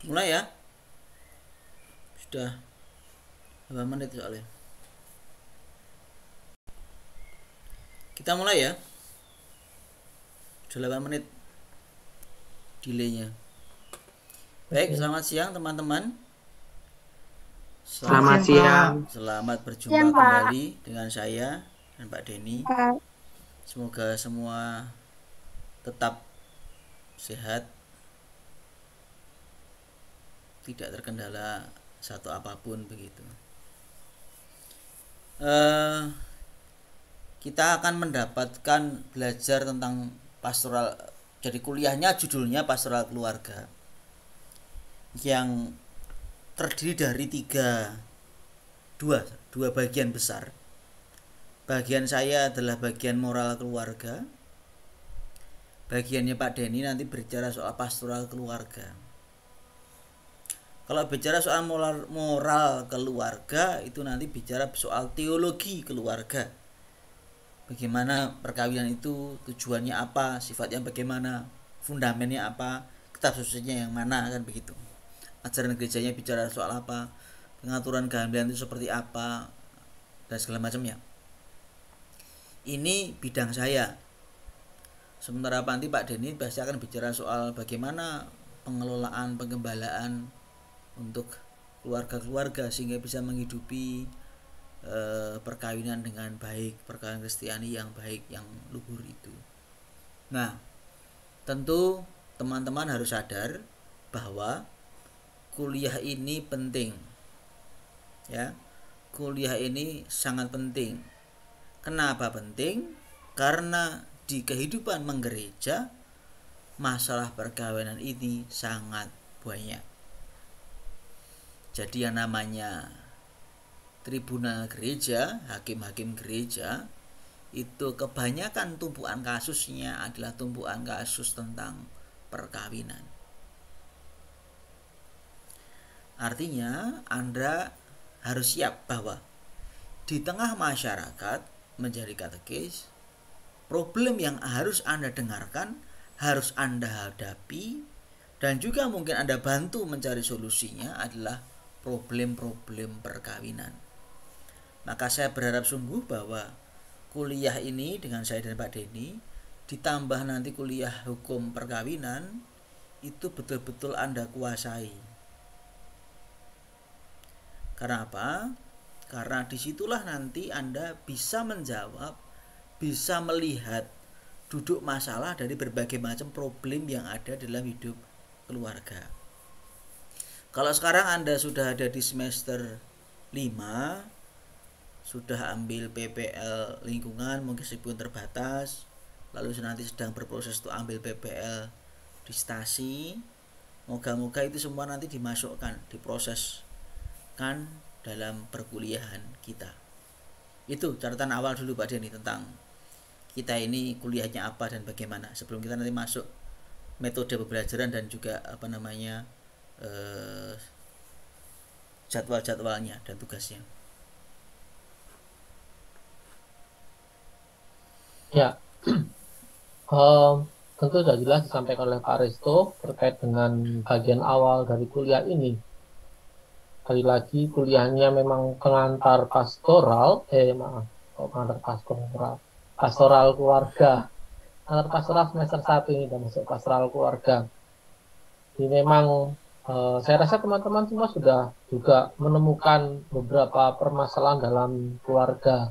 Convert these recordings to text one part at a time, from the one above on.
Mulai ya. Sudah 8 menit soalnya. Kita mulai ya. Sudah 8 menit delaynya. Baik, selamat siang teman-teman. Selamat siang. Selamat berjumpa Siang, Pak. kembali dengan saya dan Pak Denny. Pak. Semoga semua tetap sehat, tidak terkendala satu apapun begitu. Kita akan mendapatkan belajar tentang pastoral. Jadi kuliahnya judulnya pastoral keluarga, yang terdiri dari dua bagian besar. Bagian saya adalah bagian moral keluarga. Bagiannya Pak Denny nanti berbicara soal pastoral keluarga. Kalau bicara soal moral keluarga, itu nanti bicara soal teologi keluarga. Bagaimana perkawinan itu, tujuannya apa, sifatnya bagaimana, fundamennya apa, kitab sucinya yang mana, kan begitu. Ajaran gerejanya bicara soal apa, pengaturan kehamilan itu seperti apa, dan segala macamnya. Ini bidang saya. Sementara nanti Pak Denny pasti akan bicara soal bagaimana pengelolaan, pengembalaan untuk keluarga-keluarga sehingga bisa menghidupi perkawinan dengan baik, perkawinan Kristiani yang baik, yang luhur itu. Nah, tentu teman-teman harus sadar bahwa kuliah ini penting, ya. Kuliah ini sangat penting. Kenapa penting? Karena di kehidupan menggereja masalah perkawinan ini sangat banyak. Jadi yang namanya tribunal gereja, hakim-hakim gereja, itu kebanyakan tumpuan kasusnya adalah tumpuan kasus tentang perkawinan. Artinya Anda harus siap bahwa di tengah masyarakat menjadi katekis, problem yang harus Anda dengarkan, harus Anda hadapi, dan juga mungkin Anda bantu mencari solusinya adalah problem-problem perkawinan. Maka saya berharap sungguh bahwa kuliah ini dengan saya dan Pak Denny, ditambah nanti kuliah hukum perkawinan, itu betul-betul Anda kuasai. Karena apa? Karena disitulah nanti Anda bisa menjawab, bisa melihat duduk masalah dari berbagai macam problem yang ada dalam hidup keluarga. Kalau sekarang Anda sudah ada di semester 5, sudah ambil PPL lingkungan meskipun terbatas, lalu nanti sedang berproses untuk ambil PPL di stasi, moga-moga itu semua nanti dimasukkan, diproseskan dalam perkuliahan kita. Itu catatan awal dulu Pak Denny tentang kita ini kuliahnya apa dan bagaimana, sebelum kita nanti masuk metode pembelajaran dan juga jadwal-jadwalnya dan tugasnya. Ya, tentu sudah jelas disampaikan oleh Pak Resto terkait dengan bagian awal dari kuliah ini. Sekali lagi, kuliahnya memang pengantar pastoral, pengantar pastoral, pastoral keluarga. Pengantar pastoral semester 1 ini sudah masuk pastoral keluarga. Jadi memang saya rasa teman-teman semua sudah juga menemukan beberapa permasalahan dalam keluarga,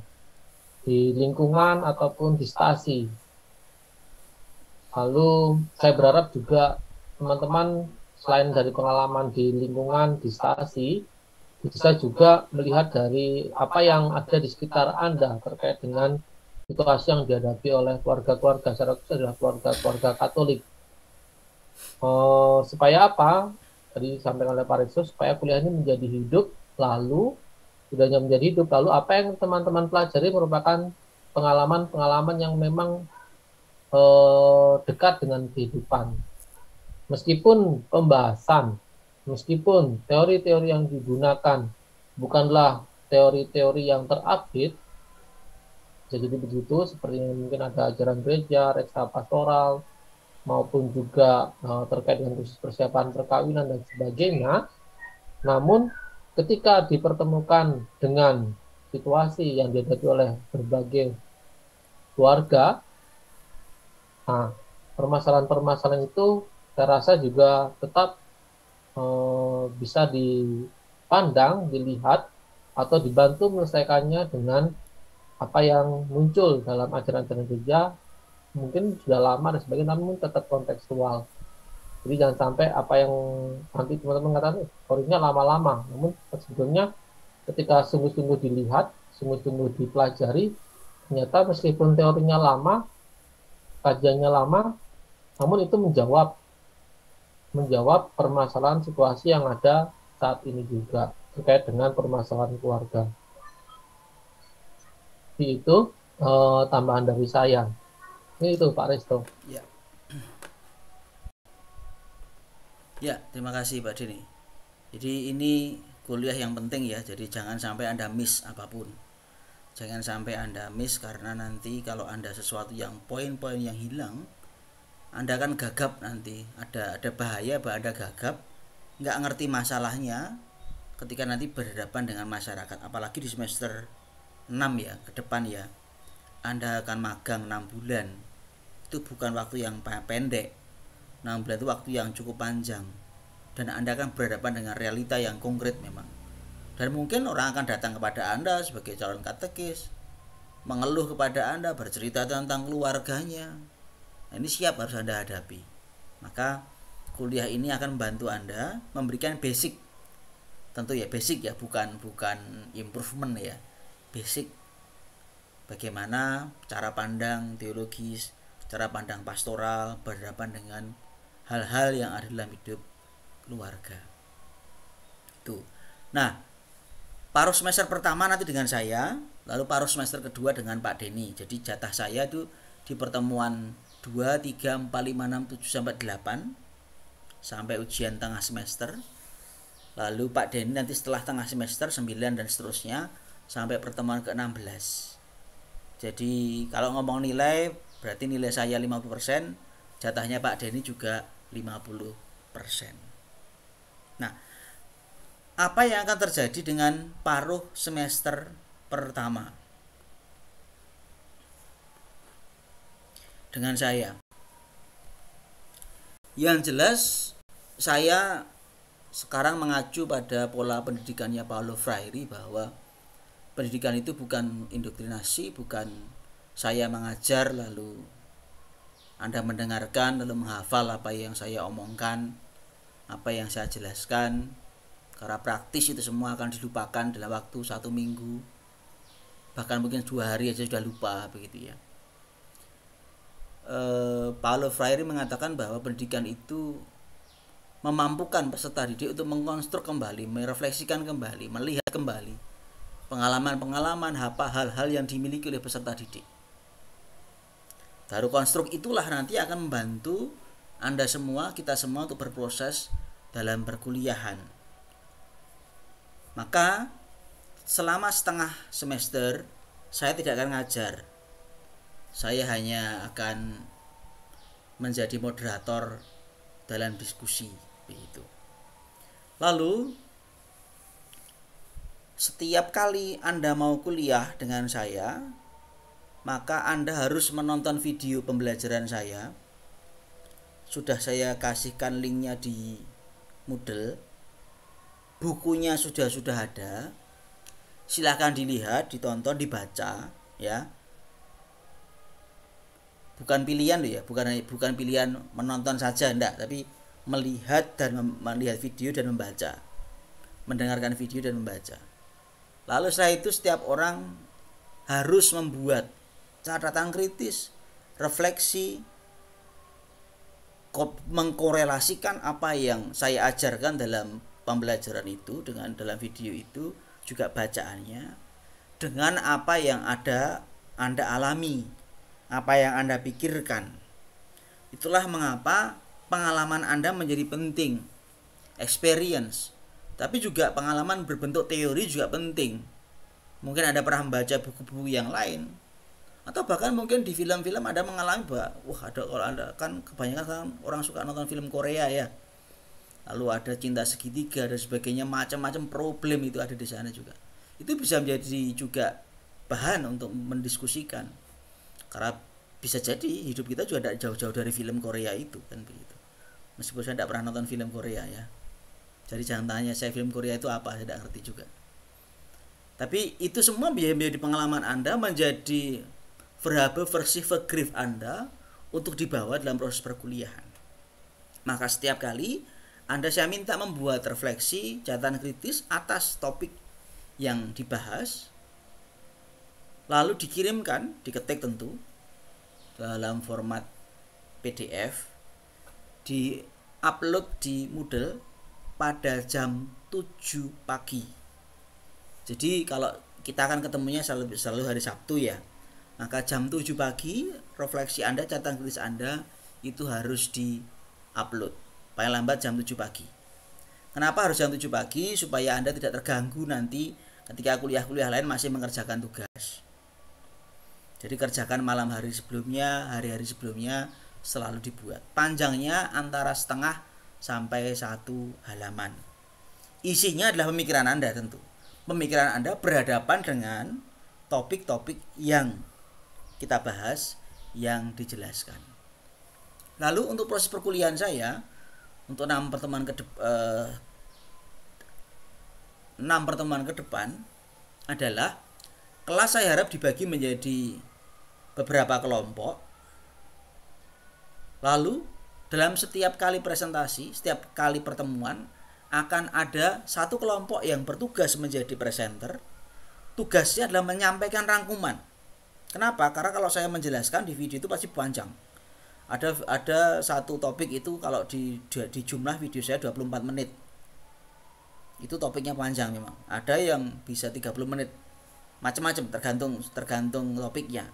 di lingkungan ataupun di stasi. Lalu saya berharap juga teman-teman selain dari pengalaman di lingkungan, di stasi, bisa juga melihat dari apa yang ada di sekitar Anda terkait dengan situasi yang dihadapi oleh keluarga-keluarga, secara khusus adalah keluarga-keluarga Katolik. Supaya apa? Tadi disampaikan oleh Pak Resto, supaya kuliah ini menjadi hidup, lalu sudahnya menjadi hidup, lalu apa yang teman-teman pelajari merupakan pengalaman-pengalaman yang memang dekat dengan kehidupan. Meskipun pembahasan, meskipun teori-teori yang digunakan bukanlah teori-teori yang terupdate, jadi begitu, seperti mungkin ada ajaran gereja, reksa pastoral, maupun juga terkait dengan persiapan perkawinan dan sebagainya. Namun ketika dipertemukan dengan situasi yang dihadapi oleh berbagai keluarga, nah, permasalahan-permasalahan itu saya rasa juga tetap bisa dipandang, dilihat, atau dibantu menyelesaikannya dengan apa yang muncul dalam ajaran-ajaran gereja, mungkin sudah lama dan sebagainya, namun tetap kontekstual. Jadi jangan sampai apa yang nanti teman-teman katakan teorinya lama-lama, namun sebetulnya ketika sungguh-sungguh dilihat, sungguh-sungguh dipelajari, ternyata meskipun teorinya lama, kajiannya lama, namun itu menjawab permasalahan situasi yang ada saat ini juga terkait dengan permasalahan keluarga. Jadi itu tambahan dari saya. Ini itu Pak Resto. Ya. Ya, terima kasih Pak Deni. Jadi ini kuliah yang penting ya, jadi jangan sampai Anda miss apapun. Jangan sampai Anda miss, karena nanti kalau Anda sesuatu yang poin-poin yang hilang, Anda akan gagap nanti. Ada bahaya bahwa Anda gagap, nggak ngerti masalahnya ketika nanti berhadapan dengan masyarakat. Apalagi di semester 6 ya, ke depan ya. Anda akan magang 6 bulan. Itu bukan waktu yang pendek. 6 bulan itu waktu yang cukup panjang, dan Anda akan berhadapan dengan realita yang konkret memang. Dan mungkin orang akan datang kepada Anda sebagai calon katekis, mengeluh kepada Anda, bercerita tentang keluarganya. Nah, ini siap harus Anda hadapi. Maka kuliah ini akan membantu Anda memberikan basic. Tentu ya basic ya, bukan improvement ya. Basic bagaimana cara pandang teologis, cara pandang pastoral berhadapan dengan hal-hal yang ada dalam hidup keluarga. Itu. Nah, paruh semester pertama nanti dengan saya, lalu paruh semester kedua dengan Pak Deni. Jadi jatah saya itu di pertemuan 2, 3, 4, 5, 6, 7 sampai 8 sampai ujian tengah semester. Lalu Pak Deni nanti setelah tengah semester 9 dan seterusnya sampai pertemuan ke-16. Jadi kalau ngomong nilai, berarti nilai saya 50%, jatahnya Pak Deni juga 50%. Nah, apa yang akan terjadi dengan paruh semester pertama dengan saya? Yang jelas saya sekarang mengacu pada pola pendidikannya Paulo Freire, bahwa pendidikan itu bukan indoktrinasi, bukan saya mengajar lalu Anda mendengarkan lalu menghafal apa yang saya omongkan, apa yang saya jelaskan. Karena praktis itu semua akan dilupakan dalam waktu 1 minggu, bahkan mungkin 2 hari aja sudah lupa begitu ya. Paulo Freire mengatakan bahwa pendidikan itu memampukan peserta didik untuk mengkonstruk kembali, merefleksikan kembali, melihat kembali pengalaman-pengalaman, hal-hal yang dimiliki oleh peserta didik. Baru konstruk itulah nanti akan membantu Anda semua, kita semua untuk berproses dalam perkuliahan. Maka selama setengah semester saya tidak akan ngajar. Saya hanya akan menjadi moderator dalam diskusi begitu. Lalu setiap kali Anda mau kuliah dengan saya, maka Anda harus menonton video pembelajaran saya. Sudah saya kasihkan linknya di Moodle. Bukunya sudah ada. Silahkan dilihat, ditonton, dibaca ya. Bukan pilihan loh ya, bukan pilihan menonton saja enggak, tapi melihat video dan membaca. Mendengarkan video dan membaca. Lalu setelah itu setiap orang harus membuat catatan kritis, refleksi, mengkorelasikan apa yang saya ajarkan dalam pembelajaran itu dengan dalam video itu, juga bacaannya, dengan apa yang Anda alami, apa yang Anda pikirkan. Itulah mengapa pengalaman Anda menjadi penting, experience. Tapi juga pengalaman berbentuk teori juga penting. Mungkin Anda pernah membaca buku-buku yang lain, Atau bahkan mungkin di film-film Anda mengalami bahwa wah ada, kalau Anda kan kebanyakan kan orang suka nonton film Korea ya, lalu ada cinta segitiga dan sebagainya, macam-macam problem itu ada di sana juga. Itu bisa menjadi juga bahan untuk mendiskusikan, karena bisa jadi hidup kita juga tidak jauh-jauh dari film Korea itu kan begitu. Meskipun saya tidak pernah nonton film Korea ya, jadi jangan tanya saya film Korea itu apa, saya tidak ngerti juga. Tapi itu semua menjadi pengalaman Anda, menjadi variabel versi vergrif Anda untuk dibawa dalam proses perkuliahan. Maka setiap kali Anda saya minta membuat refleksi, catatan kritis atas topik yang dibahas, lalu dikirimkan, diketik tentu dalam format PDF, di-upload di Moodle pada jam 7 pagi. Jadi kalau kita akan ketemunya selalu hari Sabtu ya, maka jam 7 pagi refleksi Anda, catatan kritis Anda itu harus di-upload paling lambat jam 7 pagi. Kenapa harus jam 7 pagi? Supaya Anda tidak terganggu nanti ketika kuliah-kuliah lain masih mengerjakan tugas. Jadi kerjakan malam hari sebelumnya, hari-hari sebelumnya selalu dibuat. Panjangnya antara setengah sampai 1 halaman. Isinya adalah pemikiran Anda tentu. Pemikiran Anda berhadapan dengan topik-topik yang kita bahas, yang dijelaskan. Lalu untuk proses perkuliahan saya, untuk 6 pertemuan ke depan adalah kelas saya harap dibagi menjadi beberapa kelompok. Lalu dalam setiap kali presentasi, setiap kali pertemuan akan ada satu kelompok yang bertugas menjadi presenter. Tugasnya adalah menyampaikan rangkuman. Kenapa? Karena kalau saya menjelaskan di video itu pasti panjang. Ada satu topik itu kalau di jumlah video saya 24 menit. Itu topiknya panjang memang. Ada yang bisa 30 menit. Macam-macam tergantung topiknya.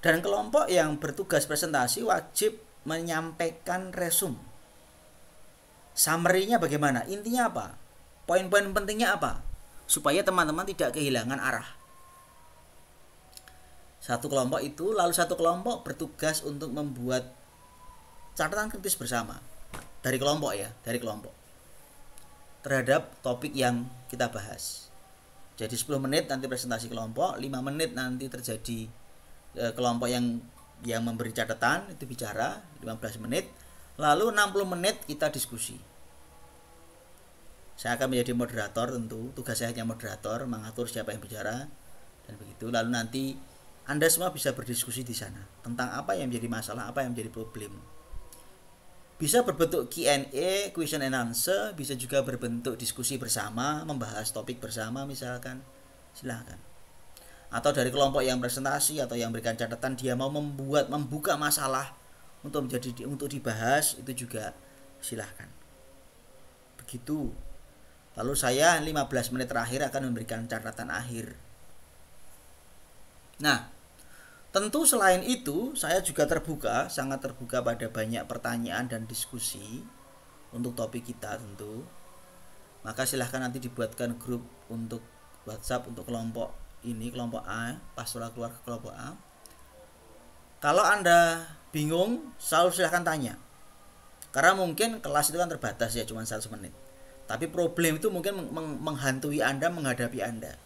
Dan kelompok yang bertugas presentasi wajib menyampaikan resume. Summary-nya bagaimana? Intinya apa? Poin-poin pentingnya apa? Supaya teman-teman tidak kehilangan arah. Satu kelompok itu, lalu satu kelompok bertugas untuk membuat catatan kritis bersama. Dari kelompok ya, dari kelompok. Terhadap topik yang kita bahas. Jadi 10 menit nanti presentasi kelompok, 5 menit nanti terjadi kelompok yang memberi catatan itu bicara 15 menit, lalu 60 menit kita diskusi. Saya akan menjadi moderator tentu, tugas saya hanya moderator, mengatur siapa yang bicara dan begitu. Lalu nanti Anda semua bisa berdiskusi di sana tentang apa yang menjadi masalah, apa yang menjadi problem. Bisa berbentuk Q&A, question and answer, bisa juga berbentuk diskusi bersama, membahas topik bersama misalkan. Silakan. Atau dari kelompok yang presentasi atau yang berikan catatan dia mau membuka masalah untuk dibahas, itu juga silahkan. Begitu. Lalu saya 15 menit terakhir akan memberikan catatan akhir. Nah, tentu selain itu saya juga sangat terbuka pada banyak pertanyaan dan diskusi untuk topik kita tentu. Maka silahkan nanti dibuatkan grup untuk WhatsApp untuk kelompok ini, kelompok A, pastoral keluarga kelompok A. Kalau Anda bingung, selalu silahkan tanya. Karena mungkin kelas itu kan terbatas ya, cuma 100 menit. Tapi problem itu mungkin menghantui Anda, menghadapi Anda.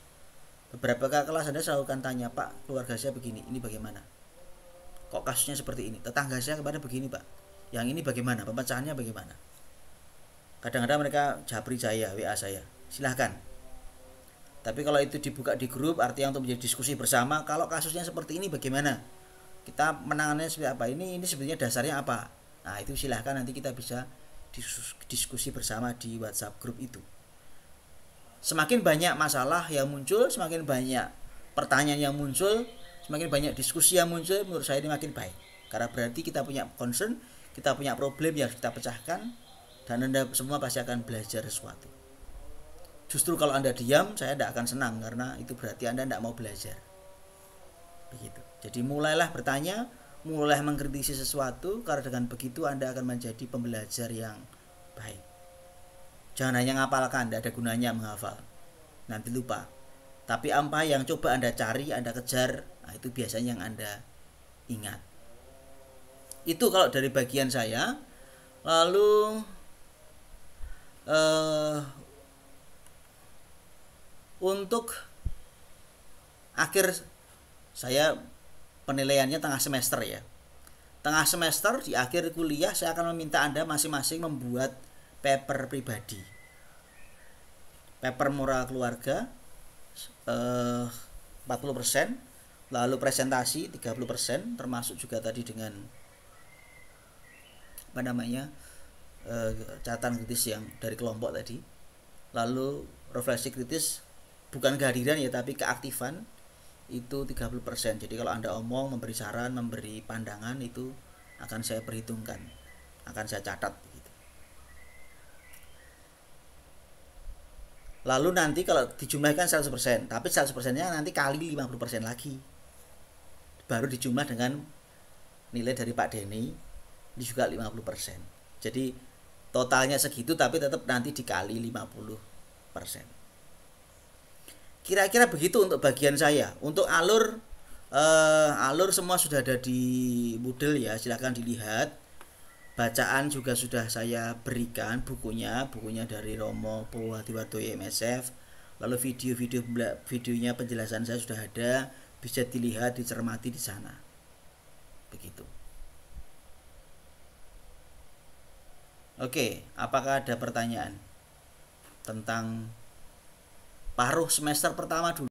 Beberapa kelas Anda selalu akan tanya, Pak, keluarga saya begini, ini bagaimana? Kok kasusnya seperti ini? Tetangga saya kemarin begini, Pak. Yang ini bagaimana? Pemecahannya bagaimana? Kadang-kadang mereka japri saya, WA saya. Silahkan. Tapi kalau itu dibuka di grup, artinya untuk menjadi diskusi bersama. Kalau kasusnya seperti ini bagaimana? Kita menangannya seperti apa? Ini sebenarnya dasarnya apa? Nah, itu silahkan nanti kita bisa diskusi bersama di WhatsApp grup itu. Semakin banyak masalah yang muncul, semakin banyak pertanyaan yang muncul, semakin banyak diskusi yang muncul, menurut saya ini makin baik. Karena berarti kita punya concern, kita punya problem yang harus kita pecahkan, dan Anda semua pasti akan belajar sesuatu. Justru kalau Anda diam, saya tidak akan senang, karena itu berarti Anda tidak mau belajar. Begitu. Jadi mulailah bertanya, mulai mengkritisi sesuatu, karena dengan begitu Anda akan menjadi pembelajar yang baik. Jangan hanya ngapalkan, tidak ada gunanya menghafal. Nanti lupa. Tapi apa yang coba Anda cari, Anda kejar, nah itu biasanya yang Anda ingat. Itu kalau dari bagian saya. Lalu eh, untuk akhir saya penilaiannya tengah semester ya. Tengah semester di akhir kuliah saya akan meminta Anda masing-masing membuat paper pribadi. Paper moral keluarga 40%, lalu presentasi 30%, termasuk juga tadi dengan apa namanya? Catatan kritis yang dari kelompok tadi. Lalu refleksi kritis bukan kehadiran ya tapi keaktifan itu 30%. Jadi kalau Anda omong, memberi saran, memberi pandangan itu akan saya perhitungkan, akan saya catat gitu. Lalu nanti kalau dijumlahkan 100%, tapi 100%-nya nanti kali 50% lagi. Baru dijumlah dengan nilai dari Pak Denny, ini juga 50%. Jadi totalnya segitu tapi tetap nanti dikali 50%. Kira-kira begitu untuk bagian saya. Untuk alur semua sudah ada di Moodle ya, silahkan dilihat. Bacaan juga sudah saya berikan bukunya dari Romo Purwadiwardoyo MSF. Lalu videonya penjelasan saya sudah ada, bisa dilihat, dicermati di sana. Begitu. Oke, apakah ada pertanyaan tentang paruh semester pertama dulu?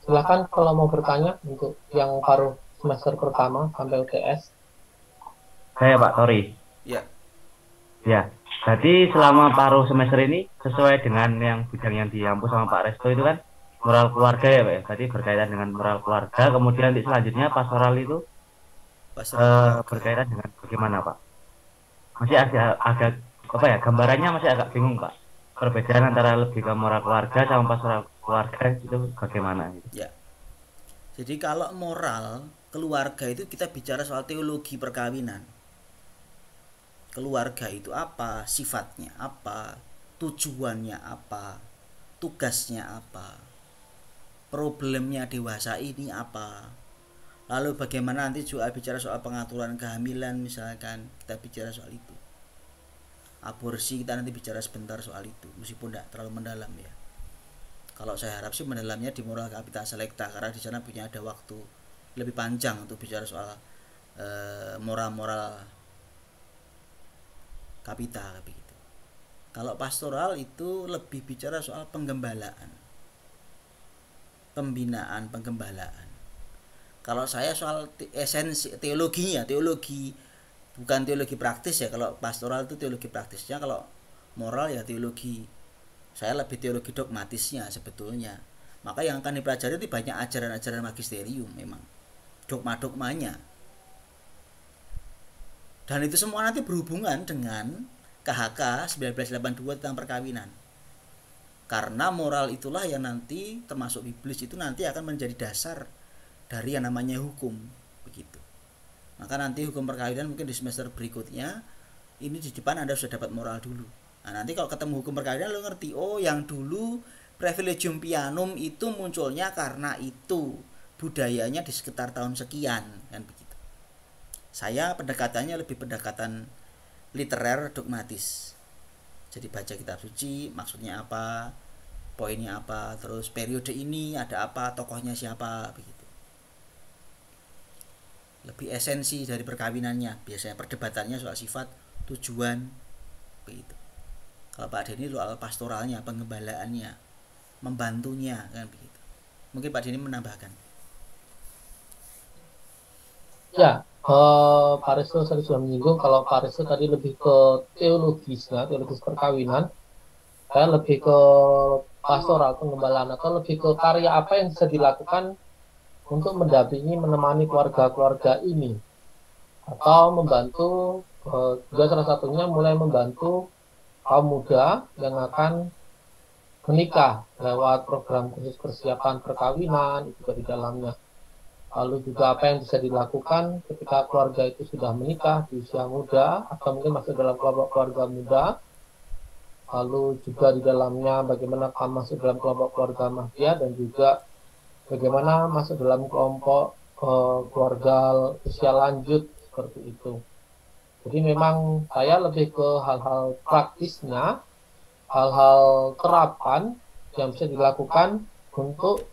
Silahkan kalau mau bertanya untuk yang paruh semester pertama sampai UTS. Saya Pak Tori. Ya. Ya. Jadi selama paruh semester ini sesuai dengan yang bidang yang diampu sama Pak Resto itu kan moral keluarga ya Pak ya. Tadi berkaitan dengan moral keluarga. Kemudian di selanjutnya pastoral itu berkaitan dengan bagaimana Pak? Masih agak apa ya, gambarannya masih agak bingung Pak. Perbedaan antara lebih ke moral keluarga sama pastoral keluarga itu bagaimana gitu. Ya. Jadi kalau moral keluarga itu kita bicara soal teologi perkawinan. Keluarga itu apa, sifatnya apa, tujuannya apa, tugasnya apa, problemnya dewasa ini apa. Lalu bagaimana nanti juga bicara soal pengaturan kehamilan misalkan, kita bicara soal itu. Aborsi kita nanti bicara sebentar soal itu, meskipun tidak terlalu mendalam ya. Kalau saya harap sih mendalamnya di moral kapita selecta, karena di sana punya ada waktu lebih panjang untuk bicara soal moral-moral kapita begitu. Kalau pastoral itu lebih bicara soal penggembalaan, pembinaan, penggembalaan. Kalau saya soal esensi teologinya, teologi bukan teologi praktis ya. Kalau pastoral itu teologi praktisnya, kalau moral ya teologi. Saya lebih teologi dogmatisnya sebetulnya. Maka yang akan dipelajari itu banyak ajaran-ajaran magisterium memang. Dogma-dogmanya. Dan itu semua nanti berhubungan dengan KHK 1982 tentang perkawinan. Karena moral itulah yang nanti termasuk Biblis itu nanti akan menjadi dasar dari yang namanya hukum begitu. Maka nanti hukum perkawinan mungkin di semester berikutnya, ini di depan Anda sudah dapat moral dulu. Nah, nanti kalau ketemu hukum perkawinan lo ngerti, oh yang dulu privilegium pianum itu munculnya karena itu budayanya di sekitar tahun sekian kan begitu. Saya pendekatannya lebih pendekatan literer dogmatis. Jadi baca kitab suci, maksudnya apa, poinnya apa, terus periode ini ada apa, tokohnya siapa begitu. Lebih esensi dari perkawinannya, biasanya perdebatannya soal sifat, tujuan begitu. Kalau Pak Denny soal pastoralnya, pengembalaannya, membantunya kan begitu. Mungkin Pak Denny menambahkan. Ya, Pak Resto tadi sudah menyinggung kalau Pak Resto tadi lebih ke teologisnya, teologis perkawinan. Saya lebih ke pastoral, pengembalaan, atau lebih ke karya apa yang bisa dilakukan untuk mendampingi, menemani keluarga-keluarga ini. Atau membantu, juga salah satunya mulai membantu kaum muda yang akan menikah lewat program khusus persiapan perkawinan itu di dalamnya. Lalu juga apa yang bisa dilakukan ketika keluarga itu sudah menikah di usia muda atau mungkin masuk dalam kelompok keluarga muda. Lalu juga di dalamnya bagaimana masuk dalam kelompok keluarga mahdia dan juga bagaimana masuk dalam kelompok keluarga usia lanjut seperti itu. Jadi memang saya lebih ke hal-hal praktisnya, hal-hal terapan yang bisa dilakukan untuk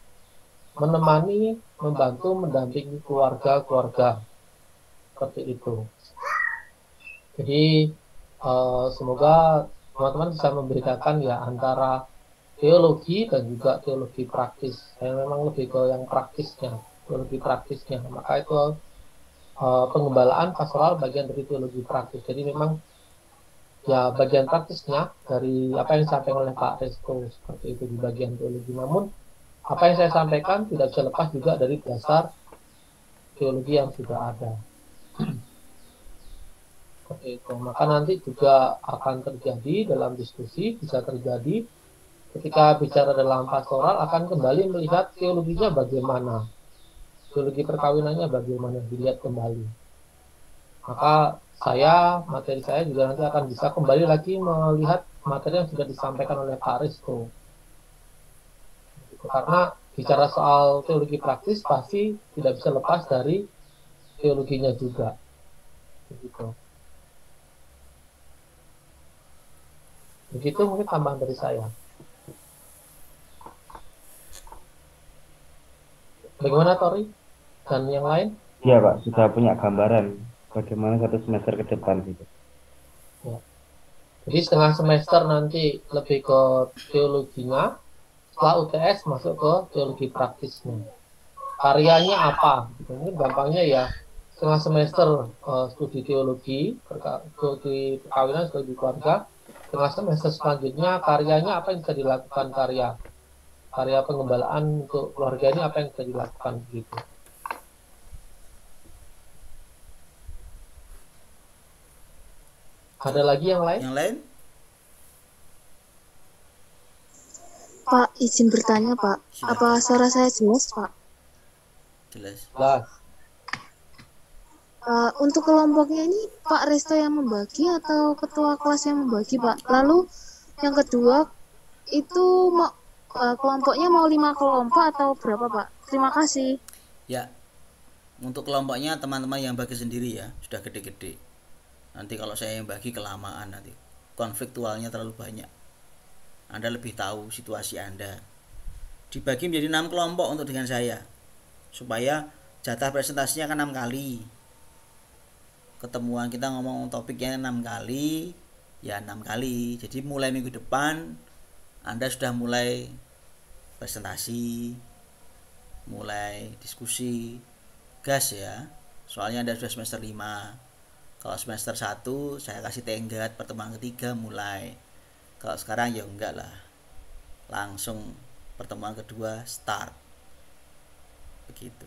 menemani, membantu, mendampingi keluarga-keluarga seperti itu. Jadi semoga teman-teman bisa membedakan ya antara teologi dan juga teologi praktis. Saya memang lebih ke yang praktisnya, teologi praktisnya. Maka itu pengembalaan pastoral bagian dari teologi praktis. Jadi memang ya bagian praktisnya dari apa yang disampaikan oleh Pak Resto seperti itu di bagian teologi. Namun apa yang saya sampaikan tidak bisa lepas juga dari dasar teologi yang sudah ada. Seperti itu. Maka nanti juga akan terjadi dalam diskusi, bisa terjadi ketika bicara dalam pastoral akan kembali melihat teologinya bagaimana. Teologi perkawinannya bagaimana dilihat kembali. Maka materi saya juga nanti akan bisa kembali lagi melihat materi yang sudah disampaikan oleh Pak Resto. Karena bicara soal teologi praktis pasti tidak bisa lepas dari teologinya juga. Begitu. Begitu mungkin tambahan dari saya. Bagaimana Tori dan yang lain? Iya Pak, sudah punya gambaran bagaimana satu semester ke depan gitu. Ya. Jadi setengah semester nanti lebih ke teologinya, setelah UTS masuk ke teologi praktisnya. Karyanya apa? Mungkin gampangnya ya setengah semester studi teologi, studi perkawinan, studi keluarga. Setengah semester selanjutnya karyanya apa yang bisa dilakukan karya pengembalaan untuk keluarga ini apa yang bisa dilakukan begitu. Ada lagi yang lain? Yang lain? Pak, izin bertanya Pak, Silakan. apa suara saya jelas Pak? Jelas. Jelas. Untuk kelompoknya ini Pak Resto yang membagi atau ketua kelas yang membagi Pak? Lalu yang kedua itu kelompoknya mau 5 kelompok atau berapa Pak? Terima kasih. Ya, untuk kelompoknya teman-teman yang bagi sendiri ya, sudah gede-gede. Nanti kalau saya yang bagi kelamaan nanti konfliktualnya terlalu banyak. Anda lebih tahu situasi Anda. Dibagi menjadi 6 kelompok untuk dengan saya, supaya jatah presentasinya kan 6 kali. Ketemuan kita ngomong topiknya 6 kali, ya 6 kali. Jadi mulai minggu depan Anda sudah mulai presentasi, mulai diskusi, gas ya. Soalnya Anda sudah semester 5. Kalau semester 1 saya kasih tenggat pertemuan ketiga mulai. Kalau sekarang ya enggak lah. Langsung pertemuan kedua start. Begitu.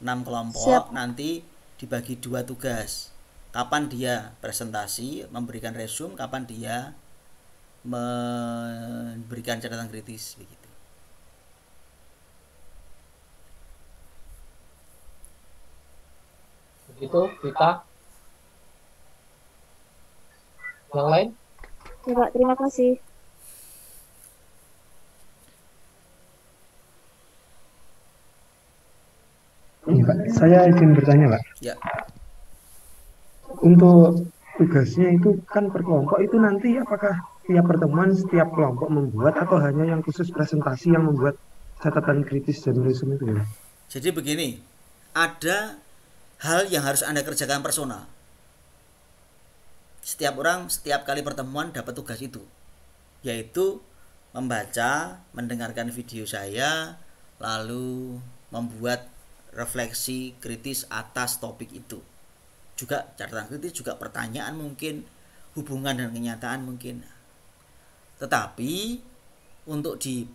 6 kelompok. Siap. Nanti dibagi 2 tugas. Kapan dia presentasi, memberikan resume, kapan dia memberikan catatan kritis begitu. Begitu kita. Yang lain? Ya Pak, terima kasih. Iya, Pak. Saya izin bertanya, Pak. Ya. Untuk tugasnya itu kan per kelompok itu nanti apakah tiap pertemuan setiap kelompok membuat atau hanya yang khusus presentasi yang membuat catatan kritis dan resume itu ya? Jadi begini, ada hal yang harus Anda kerjakan personal. Setiap orang setiap kali pertemuan dapat tugas itu, yaitu membaca, mendengarkan video saya, lalu membuat refleksi kritis atas topik itu. Juga catatan kritis, juga pertanyaan mungkin, hubungan dan kenyataan mungkin. Tetapi untuk di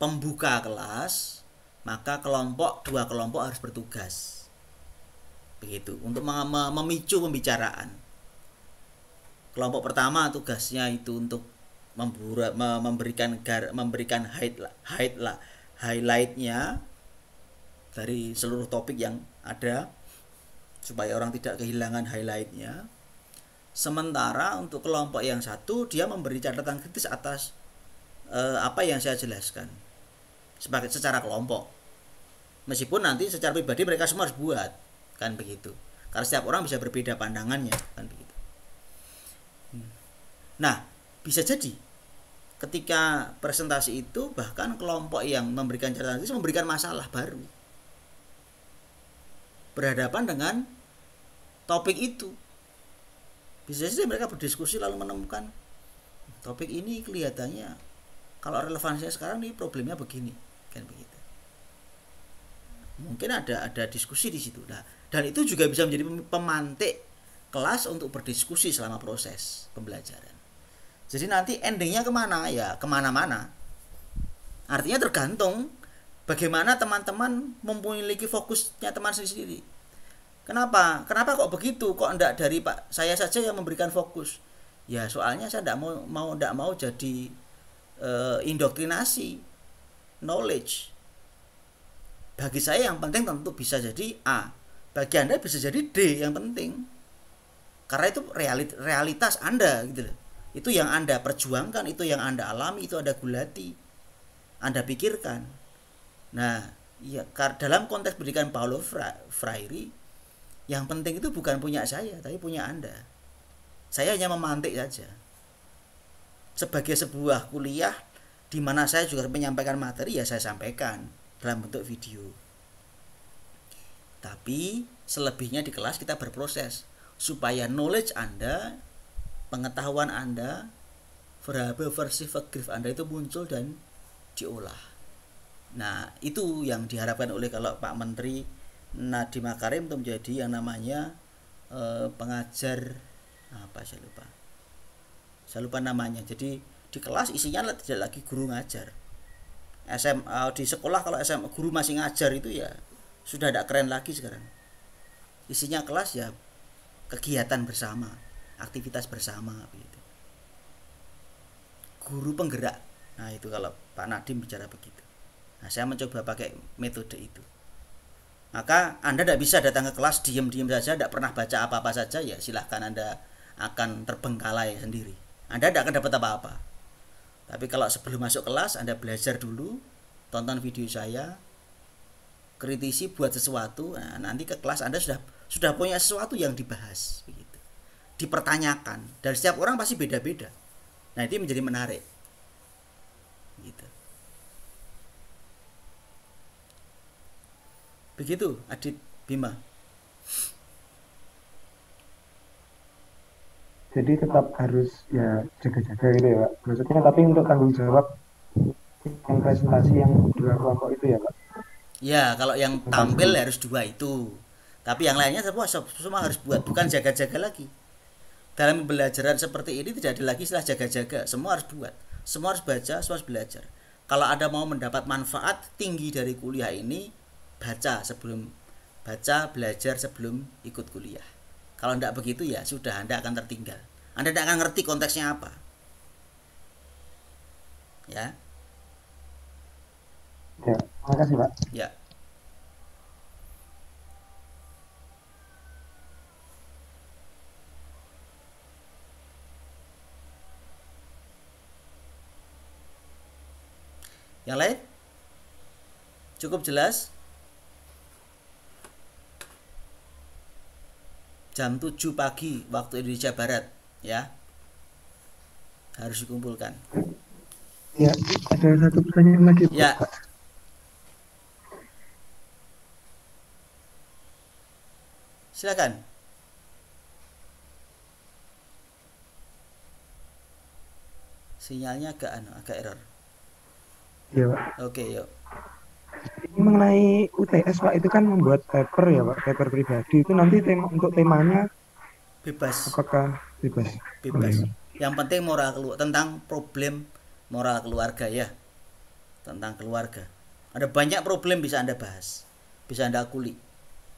pembuka kelas, maka 2 kelompok harus bertugas. Begitu, untuk memicu pembicaraan. Kelompok pertama tugasnya itu untuk memberikan highlightnya dari seluruh topik yang ada supaya orang tidak kehilangan highlightnya. Sementara untuk kelompok yang satu dia memberi catatan kritis atas apa yang saya jelaskan secara kelompok. Meskipun nanti secara pribadi mereka semua harus buat, kan begitu. Karena setiap orang bisa berbeda pandangannya, kan begitu. Nah, bisa jadi ketika presentasi itu bahkan kelompok yang memberikan catatan kritis memberikan masalah baru berhadapan dengan topik itu. Bisa saja mereka berdiskusi lalu menemukan topik ini kelihatannya kalau relevansinya sekarang nih problemnya begini, kan begitu. Mungkin ada diskusi di situ. Nah, dan itu juga bisa menjadi pemantik kelas untuk berdiskusi selama proses pembelajaran. Jadi nanti endingnya kemana? Ya kemana-mana. Artinya tergantung bagaimana teman-teman memiliki fokusnya teman sendiri. Kenapa kok begitu? Kok enggak dari Pak saya saja yang memberikan fokus? Ya soalnya saya enggak mau jadi indoktrinasi knowledge. Bagi saya yang penting tentu bisa jadi A. Bagi Anda bisa jadi D yang penting. Karena itu realitas Anda gitu loh. Itu yang Anda perjuangkan, itu yang Anda alami, itu Anda gulati, Anda pikirkan. Nah, ya dalam konteks pendidikan Paulo Freire, yang penting itu bukan punya saya, tapi punya Anda. Saya hanya memantik saja. Sebagai sebuah kuliah di mana saya juga menyampaikan materi, ya saya sampaikan dalam bentuk video. Tapi selebihnya di kelas kita berproses supaya knowledge Anda, pengetahuan Anda, versi fiktif Anda itu muncul dan diolah. Nah, itu yang diharapkan oleh kalau Pak Menteri Nadiem Makarim untuk menjadi yang namanya pengajar saya lupa namanya. Jadi di kelas isinya tidak lagi guru ngajar. Di sekolah kalau SMA guru masih ngajar itu ya sudah tidak keren lagi sekarang. Isinya kelas ya kegiatan bersama, aktivitas bersama begitu. Guru penggerak. Nah, itu kalau Pak Nadiem bicara begitu. Nah, saya mencoba pakai metode itu. Maka Anda tidak bisa datang ke kelas diam-diam saja, tidak pernah baca apa-apa saja, ya silahkan Anda akan terbengkalai sendiri. Anda tidak akan dapat apa-apa. Tapi kalau sebelum masuk kelas Anda belajar dulu, tonton video saya, kritisi, buat sesuatu. Nah, nanti ke kelas Anda sudah punya sesuatu yang dibahas begitu. Dipertanyakan. Dan setiap orang pasti beda-beda. Nah, itu menjadi menarik. Gitu. Begitu, Adit Bima. Jadi tetap harus ya jaga-jaga gitu ya Pak. Maksudnya tapi untuk tanggung jawab yang presentasi yang dua kelompok itu ya Pak. Ya, kalau yang tampil harus dua itu. Tapi yang lainnya semua harus buat, bukan jaga-jaga lagi. Dalam pembelajaran seperti ini tidak ada lagi istilah jaga-jaga, semua harus buat. Semua harus baca, semua harus belajar. Kalau Anda mau mendapat manfaat tinggi dari kuliah ini, belajar sebelum ikut kuliah. Kalau tidak begitu ya sudah, Anda akan tertinggal. Anda tidak akan ngerti konteksnya apa. Ya. Ya, terima kasih Pak. Ya. Yang lain? Cukup jelas? Jam 7 pagi waktu Indonesia Barat, ya. Harus dikumpulkan. Ya, ada satu pertanyaan lagi Pak. Ya. Silakan. Sinyalnya agak error. Ya Pak. Oke, yuk. Ini mengenai UTS Pak, itu kan membuat paper ya Pak, paper pribadi itu nanti untuk temanya Bebas. apakah bebas? Bebas. Oh, ya. Yang penting tentang problem moral keluarga ya. Tentang keluarga. Ada banyak problem bisa Anda bahas. Bisa Anda kulik.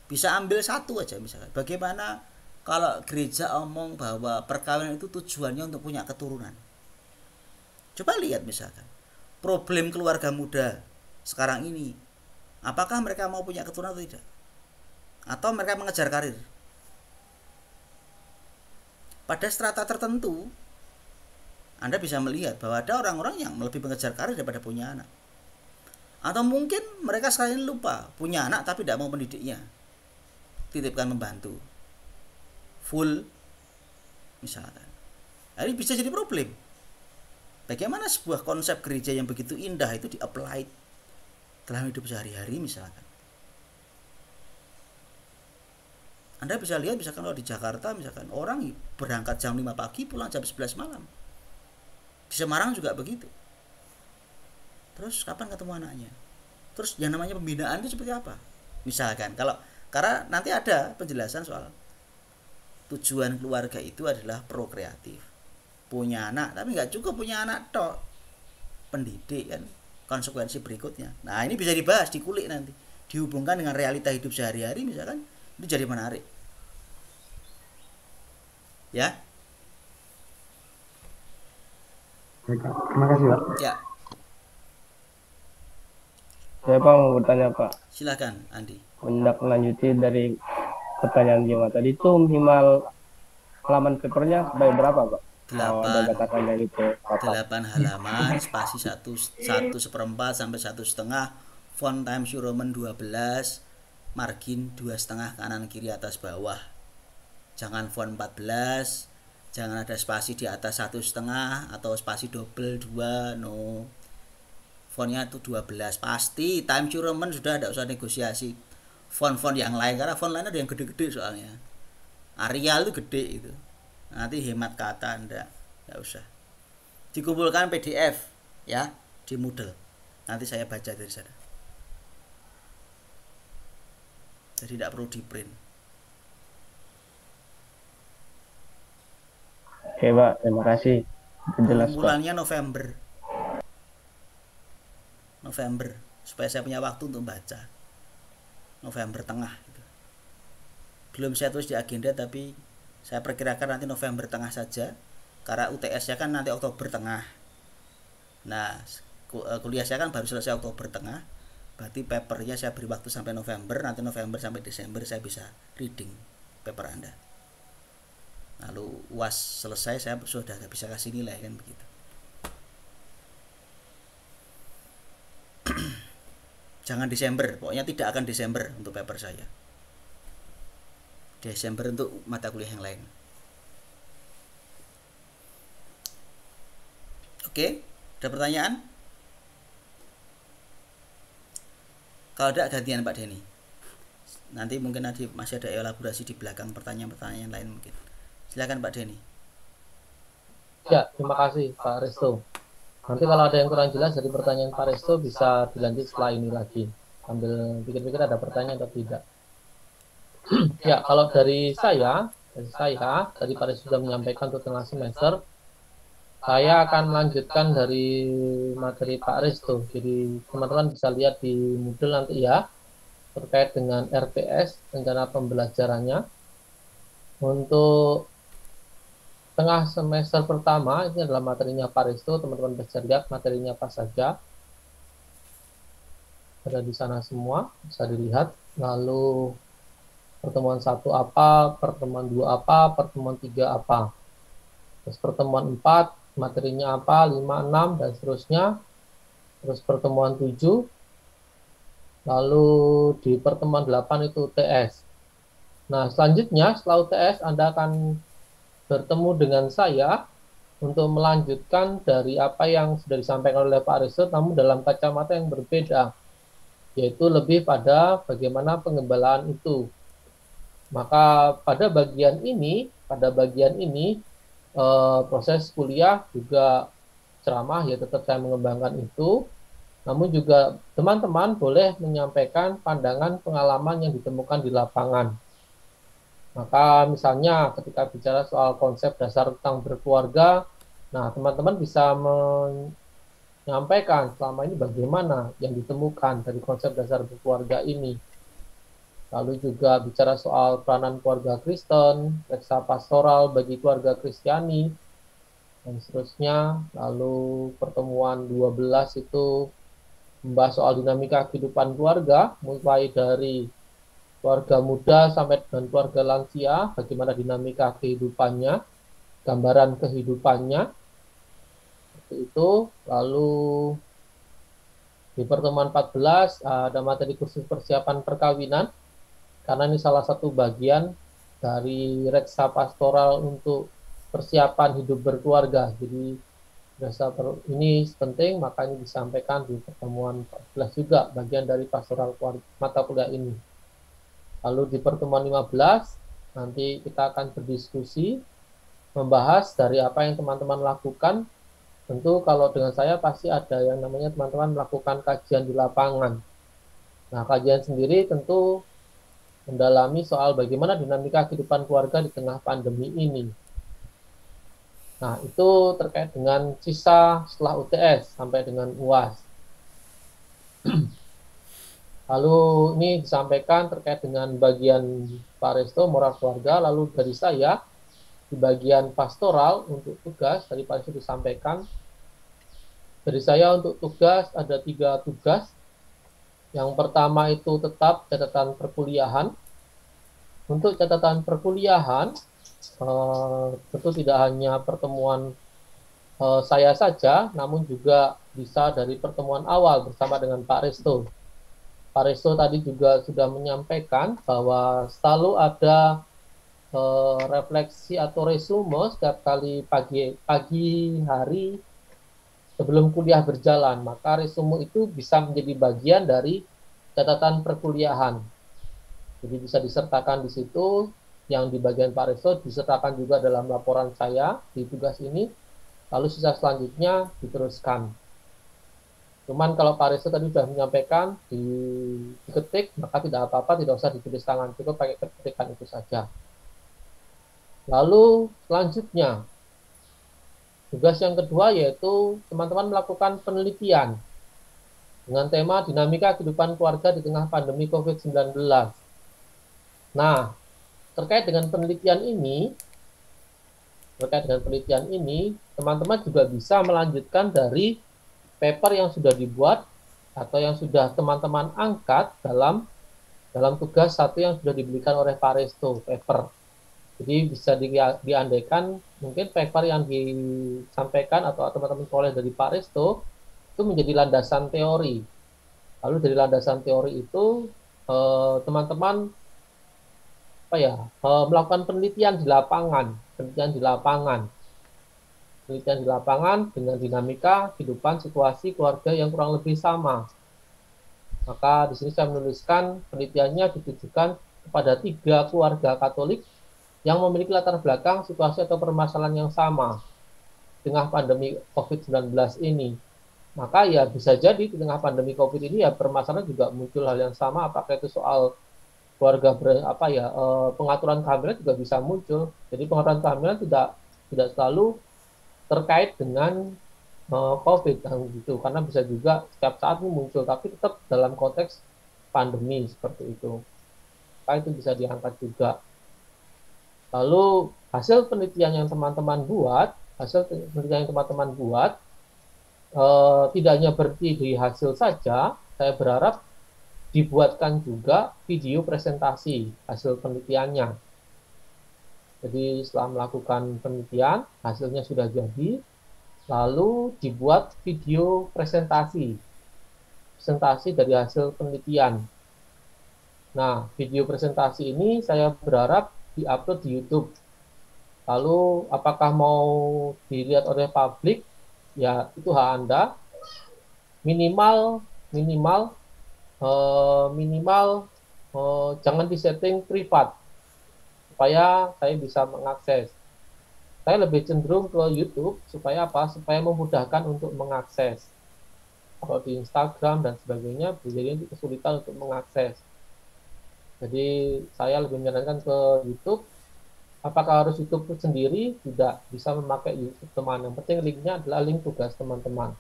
Bisa ambil satu aja misalkan. Bagaimana kalau gereja omong bahwa perkawinan itu tujuannya untuk punya keturunan. Coba lihat misalkan problem keluarga muda sekarang ini, apakah mereka mau punya keturunan atau tidak, atau mereka mengejar karir. Pada strata tertentu Anda bisa melihat bahwa ada orang-orang yang lebih mengejar karir daripada punya anak. Atau mungkin mereka sekalian lupa punya anak tapi tidak mau mendidiknya, titipkan membantu full misalkan. Ini bisa jadi problem. Bagaimana sebuah konsep gereja yang begitu indah itu di-apply dalam hidup sehari-hari misalkan. Anda bisa lihat misalkan kalau di Jakarta misalkan orang berangkat jam 5 pagi pulang jam 11 malam. Di Semarang juga begitu. Terus kapan ketemu anaknya? Terus yang namanya pembinaan itu seperti apa? Misalkan karena nanti ada penjelasan soal tujuan keluarga itu adalah prokreatif. Punya anak, tapi nggak cukup punya anak tok. Pendidik kan konsekuensi berikutnya. Nah, ini bisa dibahas, dikulik nanti. Dihubungkan dengan realita hidup sehari-hari misalkan, itu jadi menarik. Ya. Baik, Pak. Terima kasih, Pak. Ya, Saya Pak mau bertanya Pak, silakan Andi. hendak melanjuti dari pertanyaan Jema tadi itu minimal halaman papernya sebanyak berapa Pak? Oh, ada 8 katakannya itu apa? 8 halaman, spasi 1/4 sampai 1,5, font Times New Roman 12, margin 2,5 kanan kiri atas bawah. Jangan font 14, jangan ada spasi di atas 1,5 atau spasi double 2, no. Fontnya itu 12 pasti. Times New Roman sudah tidak usah negosiasi. Font-font yang lain, karena font lain ada yang gede-gede soalnya. Arial itu gede itu. Nanti hemat kata Anda, tidak usah. Dikumpulkan PDF ya di Moodle. Nanti saya baca dari sana. Jadi tidak perlu di print. Oke Pak, terima kasih. Jelas Pak. Bulannya November supaya saya punya waktu untuk baca. November tengah gitu. Belum saya tulis di agenda tapi saya perkirakan nanti November tengah saja, karena UTS-nya kan nanti Oktober tengah. Nah, kuliah saya kan baru selesai Oktober tengah, berarti papernya saya beri waktu sampai November, nanti November sampai Desember saya bisa reading paper Anda. Lalu UAS selesai saya sudah bisa kasih nilai kan begitu. Jangan Desember, pokoknya tidak akan Desember untuk paper saya. Desember untuk mata kuliah yang lain. Oke, ada pertanyaan? Kalau ada gantian Pak Denny. Nanti mungkin masih ada elaborasi di belakang pertanyaan-pertanyaan lain mungkin. Silakan Pak Denny. Ya, terima kasih Pak Resto. Nanti kalau ada yang kurang jelas dari pertanyaan Pak Resto bisa dilanjut setelah ini lagi. Sambil pikir-pikir ada pertanyaan atau tidak. Ya, kalau dari saya tadi Pak Resto sudah menyampaikan untuk tengah semester, saya akan melanjutkan dari materi Pak Resto. Jadi teman-teman bisa lihat di Moodle nanti ya, terkait dengan RPS, rencana pembelajarannya. Untuk tengah semester pertama, ini adalah materinya Pak Resto, teman-teman bisa lihat materinya apa saja. Ada di sana semua, bisa dilihat. Lalu pertemuan 1 apa, pertemuan 2 apa, pertemuan 3 apa. Terus pertemuan 4, materinya apa, 5, 6, dan seterusnya. Terus pertemuan 7. Lalu di pertemuan 8 itu UTS. Nah, selanjutnya setelah UTS Anda akan bertemu dengan saya untuk melanjutkan dari apa yang sudah disampaikan oleh Pak Resto, namun dalam kacamata yang berbeda, yaitu lebih pada bagaimana pengembalaan itu. Maka pada bagian ini proses kuliah juga ceramah ya tetap saya mengembangkan itu, namun juga teman-teman boleh menyampaikan pandangan pengalaman yang ditemukan di lapangan. Maka misalnya ketika bicara soal konsep dasar tentang berkeluarga, nah teman-teman bisa menyampaikan selama ini bagaimana yang ditemukan dari konsep dasar berkeluarga ini. Lalu juga bicara soal peranan keluarga Kristen, reksa pastoral bagi keluarga Kristiani, dan seterusnya. Lalu pertemuan 12 itu membahas soal dinamika kehidupan keluarga, mulai dari keluarga muda sampai dengan keluarga lansia, bagaimana dinamika kehidupannya, gambaran kehidupannya, seperti itu. Lalu di pertemuan 14 ada materi kursus persiapan perkawinan, karena ini salah satu bagian dari reksa pastoral untuk persiapan hidup berkeluarga. Jadi ini penting, makanya disampaikan di pertemuan 14 juga, bagian dari pastoral mata kuliah ini. Lalu di pertemuan 15, nanti kita akan berdiskusi, membahas dari apa yang teman-teman lakukan. Tentu kalau dengan saya pasti ada yang namanya teman-teman melakukan kajian di lapangan. Nah, kajian sendiri tentu mendalami soal bagaimana dinamika kehidupan keluarga di tengah pandemi ini. Nah, itu terkait dengan sisa setelah UTS sampai dengan UAS. Lalu ini disampaikan terkait dengan bagian Pak Resto, moral keluarga. Lalu dari saya, di bagian pastoral untuk tugas, tadi Pak Resto disampaikan. Dari saya untuk tugas ada 3 tugas. Yang pertama itu tetap catatan perkuliahan. Untuk catatan perkuliahan, tentu tidak hanya pertemuan saya saja, namun juga bisa dari pertemuan awal bersama dengan Pak Resto. Pak Resto tadi juga sudah menyampaikan bahwa selalu ada refleksi atau resume setiap kali pagi hari sebelum kuliah berjalan, maka resume itu bisa menjadi bagian dari catatan perkuliahan. Jadi bisa disertakan di situ, yang di bagian Pak Resto disertakan juga dalam laporan saya di tugas ini, lalu sisa selanjutnya diteruskan. Cuman kalau Pak Resto tadi sudah menyampaikan diketik, maka tidak apa-apa, tidak usah ditulis tangan, cukup pakai ketikan itu saja. Lalu selanjutnya, tugas yang kedua yaitu teman-teman melakukan penelitian dengan tema dinamika kehidupan keluarga di tengah pandemi COVID-19. Nah, terkait dengan penelitian ini, teman-teman juga bisa melanjutkan dari paper yang sudah dibuat atau yang sudah teman-teman angkat dalam tugas satu yang sudah diberikan oleh Pak Resto, paper. Jadi bisa diandaikan mungkin paper yang disampaikan atau teman-teman peroleh dari Pak Resto itu menjadi landasan teori. Lalu dari landasan teori itu teman-teman melakukan penelitian di lapangan dengan dinamika kehidupan situasi keluarga yang kurang lebih sama. Maka di sini saya menuliskan penelitiannya ditujukan kepada 3 keluarga Katolik yang memiliki latar belakang situasi atau permasalahan yang sama di tengah pandemi COVID-19 ini. Maka ya bisa jadi di tengah pandemi COVID ini ya permasalahan juga muncul hal yang sama, apakah itu soal keluarga pengaturan kehamilan juga bisa muncul. Jadi pengaturan kehamilan tidak selalu terkait dengan COVID gitu, karena bisa juga setiap saat ini muncul, tapi tetap dalam konteks pandemi seperti itu. Maka itu bisa diangkat juga. Lalu hasil penelitian yang teman-teman buat tidak hanya berhenti di hasil saja, saya berharap dibuatkan juga video presentasi hasil penelitiannya. Jadi setelah melakukan penelitian, hasilnya sudah jadi, lalu dibuat video presentasi dari hasil penelitian. Nah, video presentasi ini saya berharap diupload di YouTube. Lalu apakah mau dilihat oleh publik? Ya, itu hak Anda. Minimal jangan disetting privat supaya saya bisa mengakses. Saya lebih cenderung ke YouTube supaya memudahkan untuk mengakses. Kalau di Instagram dan sebagainya biasanya kesulitan untuk mengakses. Jadi saya lebih menyarankan ke YouTube. Apakah harus YouTube sendiri? Tidak, bisa memakai YouTube teman. Yang penting linknya adalah link tugas teman-teman.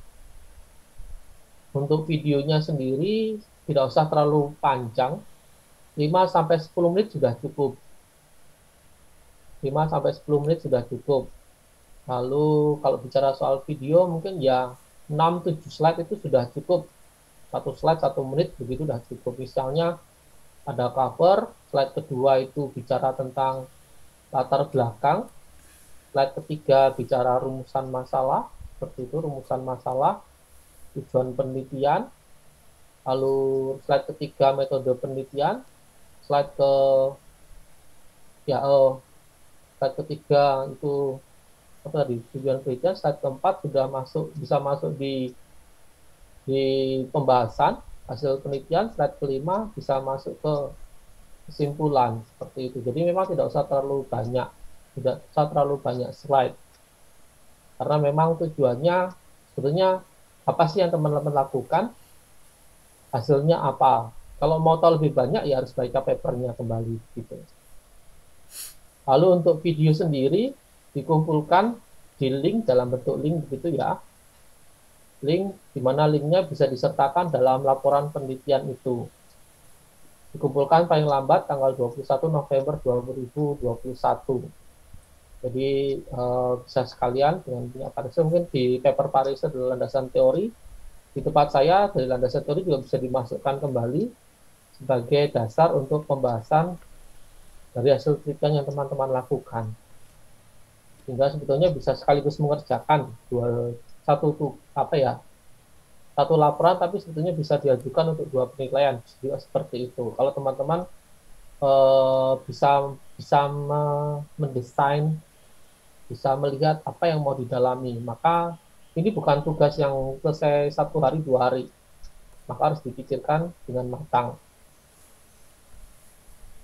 Untuk videonya sendiri tidak usah terlalu panjang, 5-10 menit sudah cukup. Lalu kalau bicara soal video mungkin ya 6-7 slide itu sudah cukup. Satu slide 1 menit begitu sudah cukup. Misalnya ada cover, slide kedua itu bicara tentang latar belakang, slide ketiga bicara rumusan masalah, seperti itu rumusan masalah, tujuan penelitian, lalu slide ketiga metode penelitian, slide slide ketiga itu apa tadi tujuan penelitian, slide keempat sudah bisa masuk di pembahasan hasil penelitian, slide kelima bisa masuk ke kesimpulan seperti itu. Jadi memang tidak usah terlalu banyak slide, karena memang tujuannya sebenarnya apa sih yang teman-teman lakukan, hasilnya apa. Kalau mau tahu lebih banyak ya harus baca papernya kembali gitu. Lalu untuk video sendiri dikumpulkan di link dalam bentuk link begitu ya. Link di mana linknya bisa disertakan dalam laporan penelitian itu. Dikumpulkan paling lambat tanggal 21 November 2021. Jadi bisa sekalian dengan punya Pak Risto, mungkin di paper Pak Risto adalah landasan teori. Di tempat saya dari landasan teori juga bisa dimasukkan kembali sebagai dasar untuk pembahasan dari hasil penelitian yang teman-teman lakukan. Sehingga sebetulnya bisa sekaligus mengerjakan satu laporan, tapi sebetulnya bisa diajukan untuk 2 penilaian juga seperti itu. Kalau teman-teman bisa mendesain, bisa melihat apa yang mau didalami, maka ini bukan tugas yang selesai 1 hari 2 hari, maka harus dipikirkan dengan matang.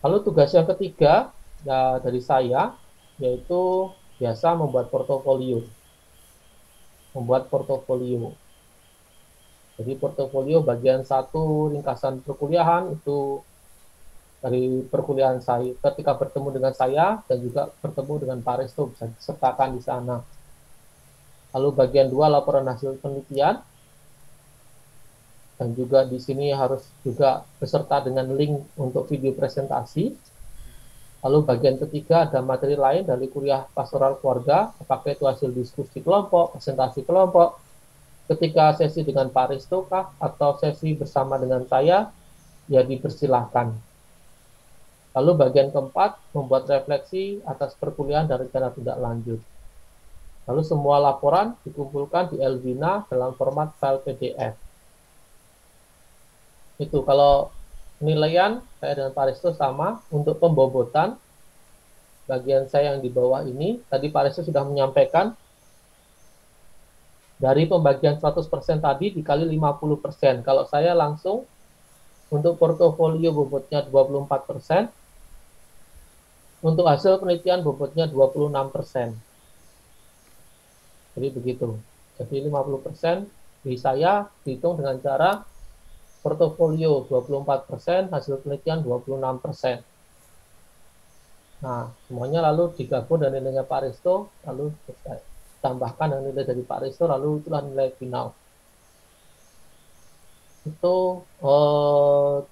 Lalu tugas yang ketiga ya, dari saya yaitu biasa membuat portofolio. Jadi portofolio bagian 1 ringkasan perkuliahan itu dari perkuliahan saya ketika bertemu dengan saya dan juga bertemu dengan Pak Risto bisa disertakan di sana. Lalu bagian 2 laporan hasil penelitian dan juga di sini harus juga beserta dengan link untuk video presentasi. Lalu bagian ketiga ada materi lain dari kuliah pastoral keluarga, apakah itu hasil diskusi kelompok, presentasi kelompok, ketika sesi dengan Pak Risto kah, atau sesi bersama dengan saya, ya dipersilahkan. Lalu bagian keempat, membuat refleksi atas perkuliahan dan rencana tindak lanjut. Lalu semua laporan dikumpulkan di Elvina dalam format file PDF. Itu kalau penilaian saya dengan Pak Risto sama. Untuk pembobotan bagian saya yang di bawah ini tadi Pak Risto sudah menyampaikan dari pembagian 100% tadi dikali 50%. Kalau saya langsung untuk portofolio bobotnya 24%, untuk hasil penelitian bobotnya 26%. Jadi begitu. Jadi 50% di saya dihitung dengan cara portofolio 24%, hasil penelitian 26%. Nah, semuanya lalu digabung dan nilainya Pak Risto, lalu tambahkan dengan nilai dari Pak Risto, lalu itulah nilai final. Itu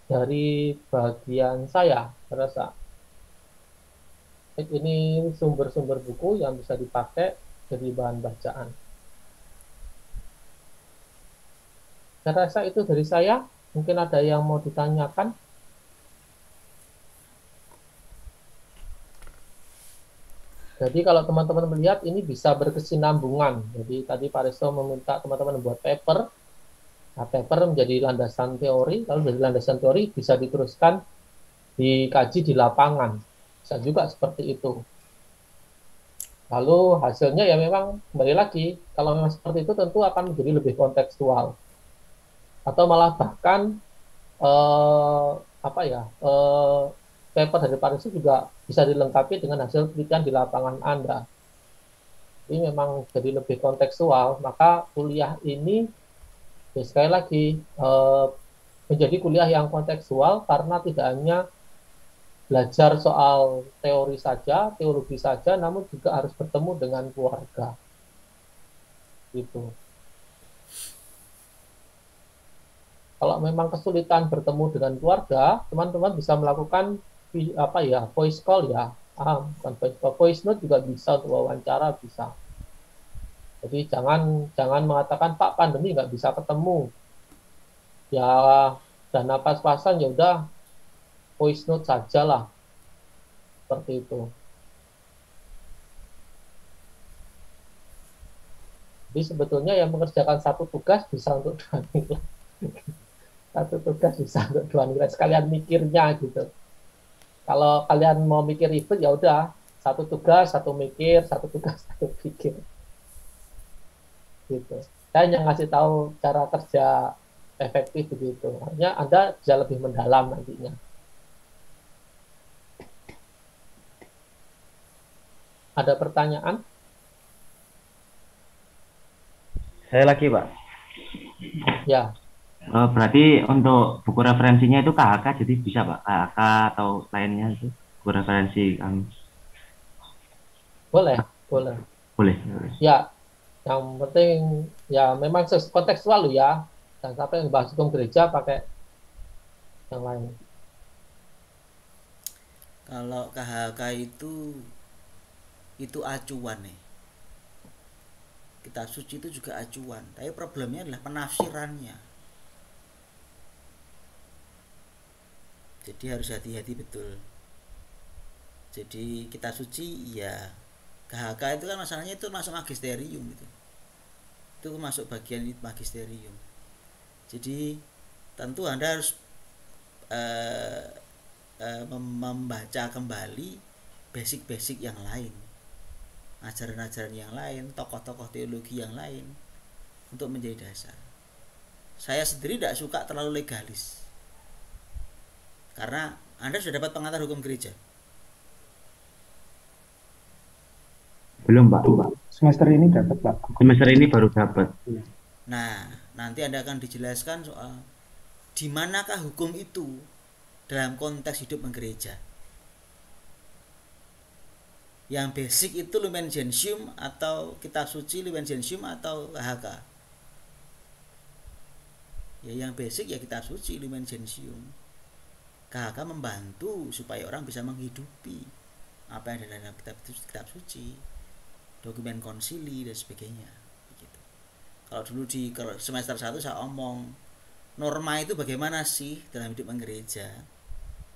dari bagian saya rasa. Ini sumber-sumber buku yang bisa dipakai jadi bahan bacaan. Saya rasa itu dari saya. Mungkin ada yang mau ditanyakan. Jadi kalau teman-teman melihat ini bisa berkesinambungan. Jadi tadi Pak Risto meminta teman-teman membuat paper. Nah, paper menjadi landasan teori, lalu dari landasan teori bisa diteruskan dikaji di lapangan. Bisa juga seperti itu. Lalu hasilnya ya memang kembali lagi, kalau memang seperti itu tentu akan menjadi lebih kontekstual. Atau malah bahkan paper dari Pak Risto juga bisa dilengkapi dengan hasil penelitian di lapangan Anda. Ini memang jadi lebih kontekstual, maka kuliah ini ya sekali lagi menjadi kuliah yang kontekstual karena tidak hanya belajar soal teori saja, teologi saja, namun juga harus bertemu dengan keluarga. Gitu. Kalau memang kesulitan bertemu dengan keluarga, teman-teman bisa melakukan voice call ya. Bukan voice call, voice note juga bisa untuk wawancara bisa. Jadi jangan mengatakan Pak pandemi nggak bisa ketemu. Ya dana pas-pasan ya udah voice note saja lah. Seperti itu. Jadi sebetulnya yang mengerjakan satu tugas bisa untuk 2 nilai. Satu tugas bisa untuk 2 nilai. Sekalian mikirnya gitu. Kalau kalian mau mikir ribet ya udah satu tugas, satu mikir, satu tugas, satu pikir. Gitu. Saya hanya ngasih tahu cara kerja efektif begitu. Hanya Anda bisa lebih mendalam nantinya. Ada pertanyaan? Saya lagi, Pak. Ya, Berarti untuk buku referensinya itu KHK, jadi bisa, Pak? KHK atau lainnya itu buku referensi kami. boleh, boleh. Boleh. Ya, yang penting ya memang kontekstual ya. Dan sampai bahas hukum gereja pakai yang lain. Kalau KHK itu acuan nih. Kitab suci itu juga acuan, tapi problemnya adalah penafsirannya. Jadi harus hati-hati betul. Jadi kitab suci ya KHK itu kan masalahnya itu masuk magisterium gitu. Itu masuk bagian magisterium. Jadi tentu Anda harus membaca kembali basic-basic yang lain, ajaran-ajaran yang lain, tokoh-tokoh teologi yang lain untuk menjadi dasar. Saya sendiri tidak suka terlalu legalis, karena Anda sudah dapat pengantar hukum gereja. Belum, Pak. Semester ini dapat, Pak. Semester ini baru dapat. Nah, nanti Anda akan dijelaskan soal di manakah hukum itu dalam konteks hidup menggereja. Yang basic itu Lumen Gentium atau kitab suci Lumen Gentium atau KHK. Ya yang basic ya kitab suci Lumen Gentium. KHK membantu supaya orang bisa menghidupi apa yang ada dalam kitab suci, dokumen konsili dan sebagainya. Begitu. Kalau dulu di semester 1 saya omong norma itu bagaimana sih dalam hidup menggereja.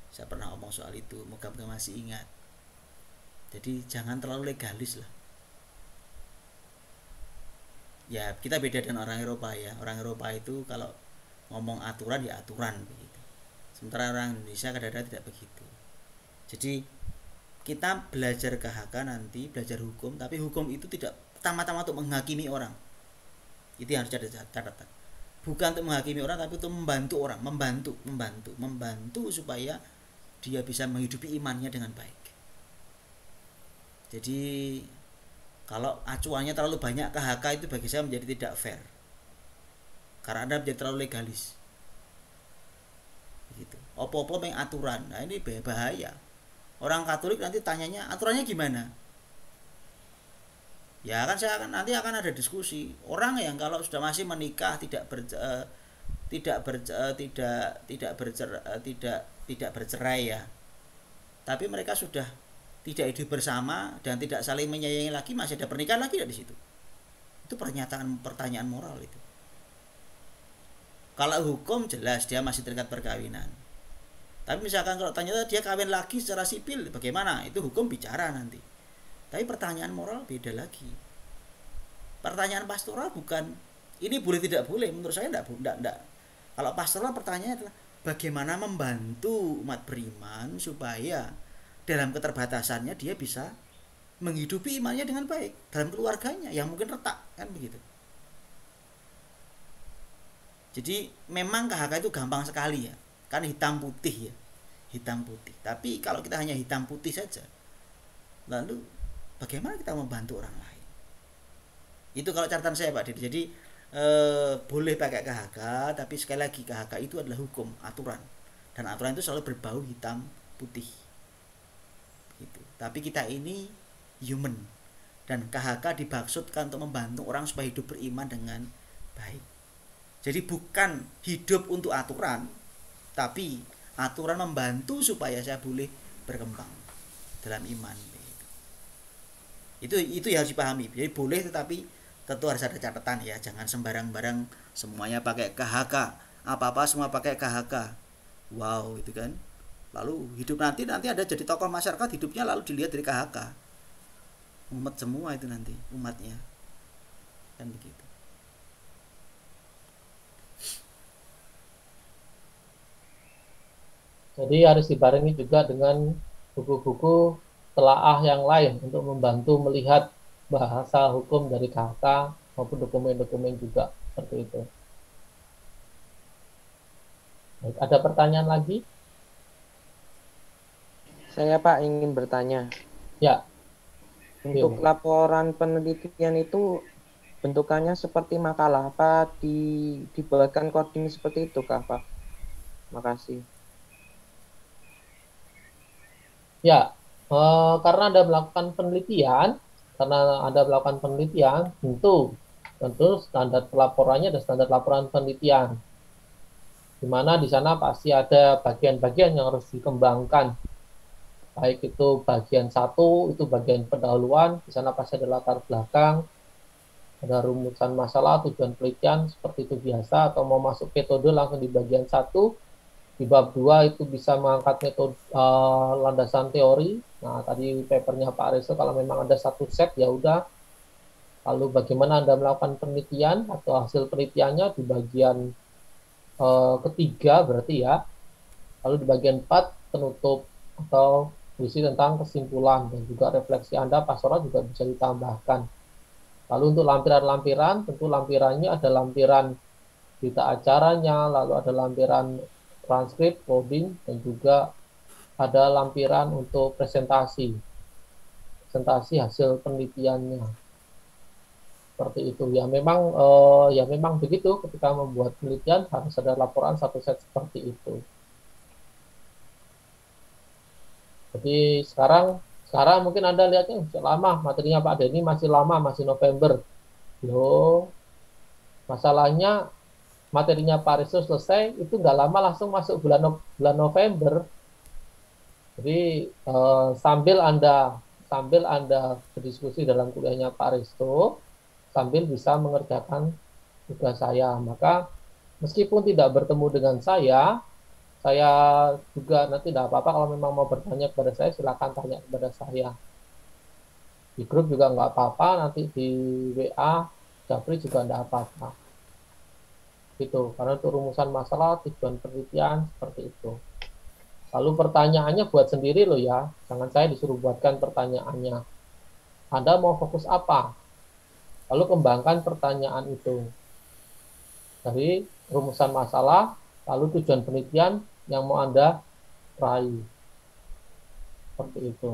Saya pernah omong soal itu, moga-moga masih ingat. Jadi jangan terlalu legalis lah. Ya kita beda dengan orang Eropa ya. Orang Eropa itu kalau ngomong aturan ya aturan begitu. Sementara orang Indonesia kadang-kadang tidak begitu. Jadi kita belajar KHK nanti, belajar hukum, tapi hukum itu tidak pertama-tama untuk menghakimi orang. Itu yang harus catatan. Bukan untuk menghakimi orang, tapi untuk membantu orang, membantu supaya dia bisa menghidupi imannya dengan baik. Jadi kalau acuannya terlalu banyak KHK itu bagi saya menjadi tidak fair, karena Anda menjadi terlalu legalis. Begitu. Opo-opo pengen aturan. Nah ini bahaya. Orang Katolik nanti tanyanya aturannya gimana? Ya kan nanti akan ada diskusi. Orang yang kalau sudah masih menikah tidak bercerai ya. Tapi mereka sudah tidak hidup bersama dan tidak saling menyayangi lagi, masih ada pernikahan lagi di situ. Itu pertanyaan moral itu. Kalau hukum jelas dia masih terikat perkawinan. Tapi misalkan kalau ternyata dia kawin lagi secara sipil, bagaimana? Itu hukum bicara nanti. Tapi pertanyaan moral beda lagi. Pertanyaan pastoral bukan ini boleh tidak boleh, menurut saya enggak. Kalau pastoral pertanyaannya adalah bagaimana membantu umat beriman supaya dalam keterbatasannya dia bisa menghidupi imannya dengan baik dalam keluarganya yang mungkin retak kan begitu. Jadi memang KHK itu gampang sekali ya, kan hitam putih ya, hitam putih. Tapi kalau kita hanya hitam putih saja, lalu bagaimana kita membantu orang lain? Itu kalau catatan saya Pak Dede. Jadi boleh pakai KHK, tapi sekali lagi KHK itu adalah hukum, aturan, dan aturan itu selalu berbau hitam putih. Gitu. Tapi kita ini human, dan KHK dimaksudkan untuk membantu orang supaya hidup beriman dengan baik. Jadi bukan hidup untuk aturan, tapi aturan membantu supaya saya boleh berkembang dalam iman. Itu yang harus dipahami. Jadi boleh tetapi tentu harus ada catatan ya, jangan sembarang-barang semuanya pakai KHK, apa-apa semua pakai KHK. Wow, itu kan. Lalu hidup nanti ada jadi tokoh masyarakat, hidupnya lalu dilihat dari KHK. Umat semua itu nanti, umatnya. Kan begitu. Jadi harus dibarengi juga dengan buku-buku telaah yang lain untuk membantu melihat bahasa hukum dari KHK maupun dokumen-dokumen juga seperti itu. Baik, ada pertanyaan lagi? Saya Pak ingin bertanya. Ya. Untuk laporan penelitian itu bentukannya seperti makalah apa dibuatkan coding seperti itu Kak Pak? Makasih. Ya, karena Anda melakukan penelitian, tentu standar pelaporannya ada standar laporan penelitian, di mana di sana pasti ada bagian-bagian yang harus dikembangkan, baik itu bagian 1, itu bagian pendahuluan, di sana pasti ada latar belakang, ada rumusan masalah, tujuan penelitian, seperti itu biasa, atau mau masuk metode langsung di bagian 1, di bab 2 itu bisa mengangkat metode landasan teori. Nah, tadi papernya Pak Resto kalau memang ada satu set ya udah. Lalu bagaimana Anda melakukan penelitian atau hasil penelitiannya di bagian ketiga berarti ya. Lalu di bagian 4 penutup atau berisi tentang kesimpulan dan juga refleksi Anda pastoral juga bisa ditambahkan. Lalu untuk lampiran-lampiran, tentu lampirannya ada lampiran berita acaranya, lalu ada lampiran transkrip, coding, dan juga ada lampiran untuk presentasi hasil penelitiannya. Seperti itu ya, memang begitu ketika membuat penelitian harus ada laporan satu set seperti itu. Jadi sekarang mungkin Anda lihatnya masih lama, materinya Pak Denny masih lama, masih November. Loh, masalahnya materinya Pak Resto selesai itu nggak lama langsung masuk bulan November. Jadi sambil anda berdiskusi dalam kuliahnya Pak Resto, sambil bisa mengerjakan tugas saya. Maka meskipun tidak bertemu dengan saya juga nanti tidak apa-apa kalau memang mau bertanya kepada saya, silakan tanya kepada saya. Di grup juga nggak apa-apa, nanti di WA, Japri juga nggak apa-apa. Gitu, karena untuk rumusan masalah, tujuan penelitian, seperti itu. Lalu pertanyaannya buat sendiri loh ya, jangan saya disuruh buatkan pertanyaannya. Anda mau fokus apa? Lalu kembangkan pertanyaan itu. Dari rumusan masalah, lalu tujuan penelitian yang mau Anda raih. Seperti itu.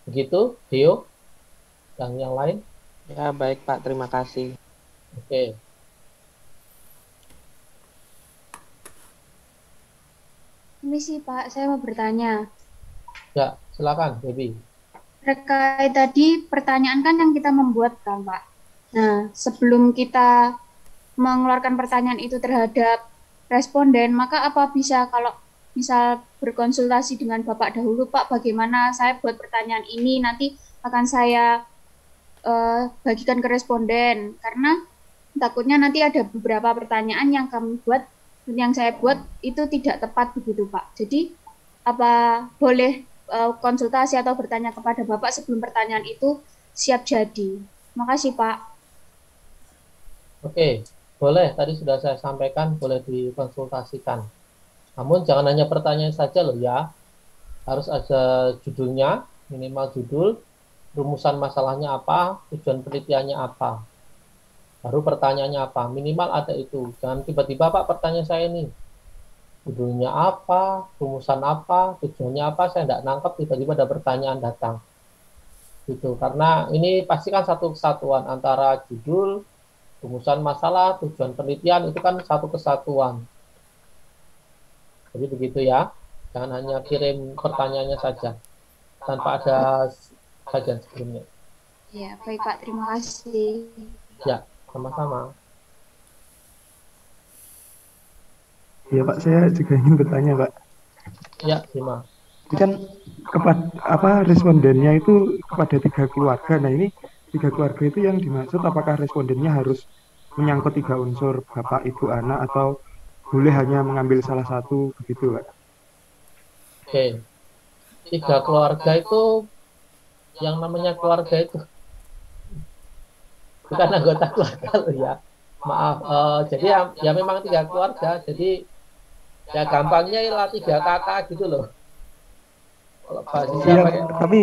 Begitu, Dio? Dan yang lain? Ya, baik Pak, terima kasih. Oke. Ini sih Pak, saya mau bertanya. Ya, silakan, Baby. Terkait tadi pertanyaan kan yang kita membuat kan Pak. Nah, sebelum kita mengeluarkan pertanyaan itu terhadap responden, maka apa bisa kalau misal berkonsultasi dengan Bapak dahulu, Pak, bagaimana saya buat pertanyaan ini, nanti akan saya bagikan ke responden, karena takutnya nanti ada beberapa pertanyaan yang saya buat itu tidak tepat begitu Pak. Jadi apa boleh konsultasi atau bertanya kepada Bapak sebelum pertanyaan itu siap jadi? Makasih Pak. Oke, boleh. Tadi sudah saya sampaikan boleh dikonsultasikan. Namun jangan hanya pertanyaan saja loh ya. Harus ada judulnya, minimal judul, rumusan masalahnya apa, tujuan penelitiannya apa, baru pertanyaannya apa, minimal ada itu. Jangan tiba-tiba Pak pertanyaan saya ini judulnya apa, rumusan apa, tujuannya apa, saya tidak nangkep, tiba-tiba ada pertanyaan datang gitu. Karena ini pastikan satu kesatuan antara judul, rumusan masalah, tujuan penelitian, itu kan satu kesatuan. Jadi begitu ya, jangan hanya kirim pertanyaannya saja tanpa ada bagian sebelumnya. Ya, baik Pak, terima kasih. Ya, sama-sama. Ya Pak, saya juga ingin bertanya Pak. Ya, terima. Ini kan kepada respondennya itu kepada 3 keluarga. Nah, ini 3 keluarga itu yang dimaksud apakah respondennya harus menyangkut 3 unsur bapak, ibu, anak atau boleh hanya mengambil salah satu begitu, Pak? Oke, 3 keluarga itu yang namanya keluarga itu bukan anggota keluarga loh ya. Maaf, jadi ya memang 3 keluarga. Jadi ya gampangnya ialah 3 kakak gitu loh. Kalau bahasanya Iya, pakai tapi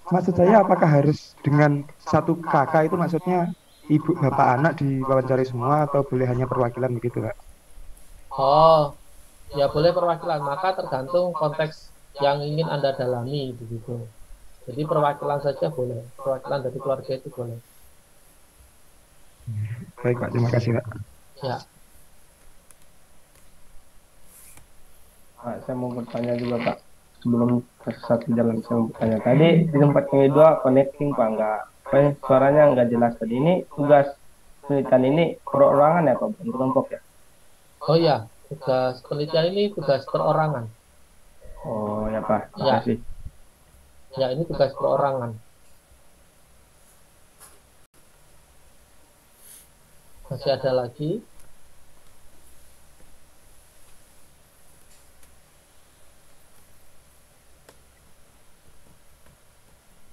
maksud saya apakah harus dengan satu kakak itu maksudnya ibu, bapak, anak diwawancari semua atau boleh hanya perwakilan begitu, Pak? oh ya boleh perwakilan, maka tergantung konteks yang ingin Anda dalami begitu. Jadi perwakilan saja boleh, perwakilan dari keluarga itu boleh. Baik, Pak. Terima kasih, Pak. Ya, Pak, saya mau bertanya juga Pak. Sebelum tersesat di jalan saya mau bertanya. Tadi di tempat yang kedua connecting Pak, enggak, suaranya enggak jelas tadi. Ini tugas penelitian ini perorangan ya Pak, bukan kelompok ya? oh ya, tugas penelitian ini tugas perorangan. Oh ya Pak, terima Ya, kasih. ya ini tugas perorangan. Masih ada lagi?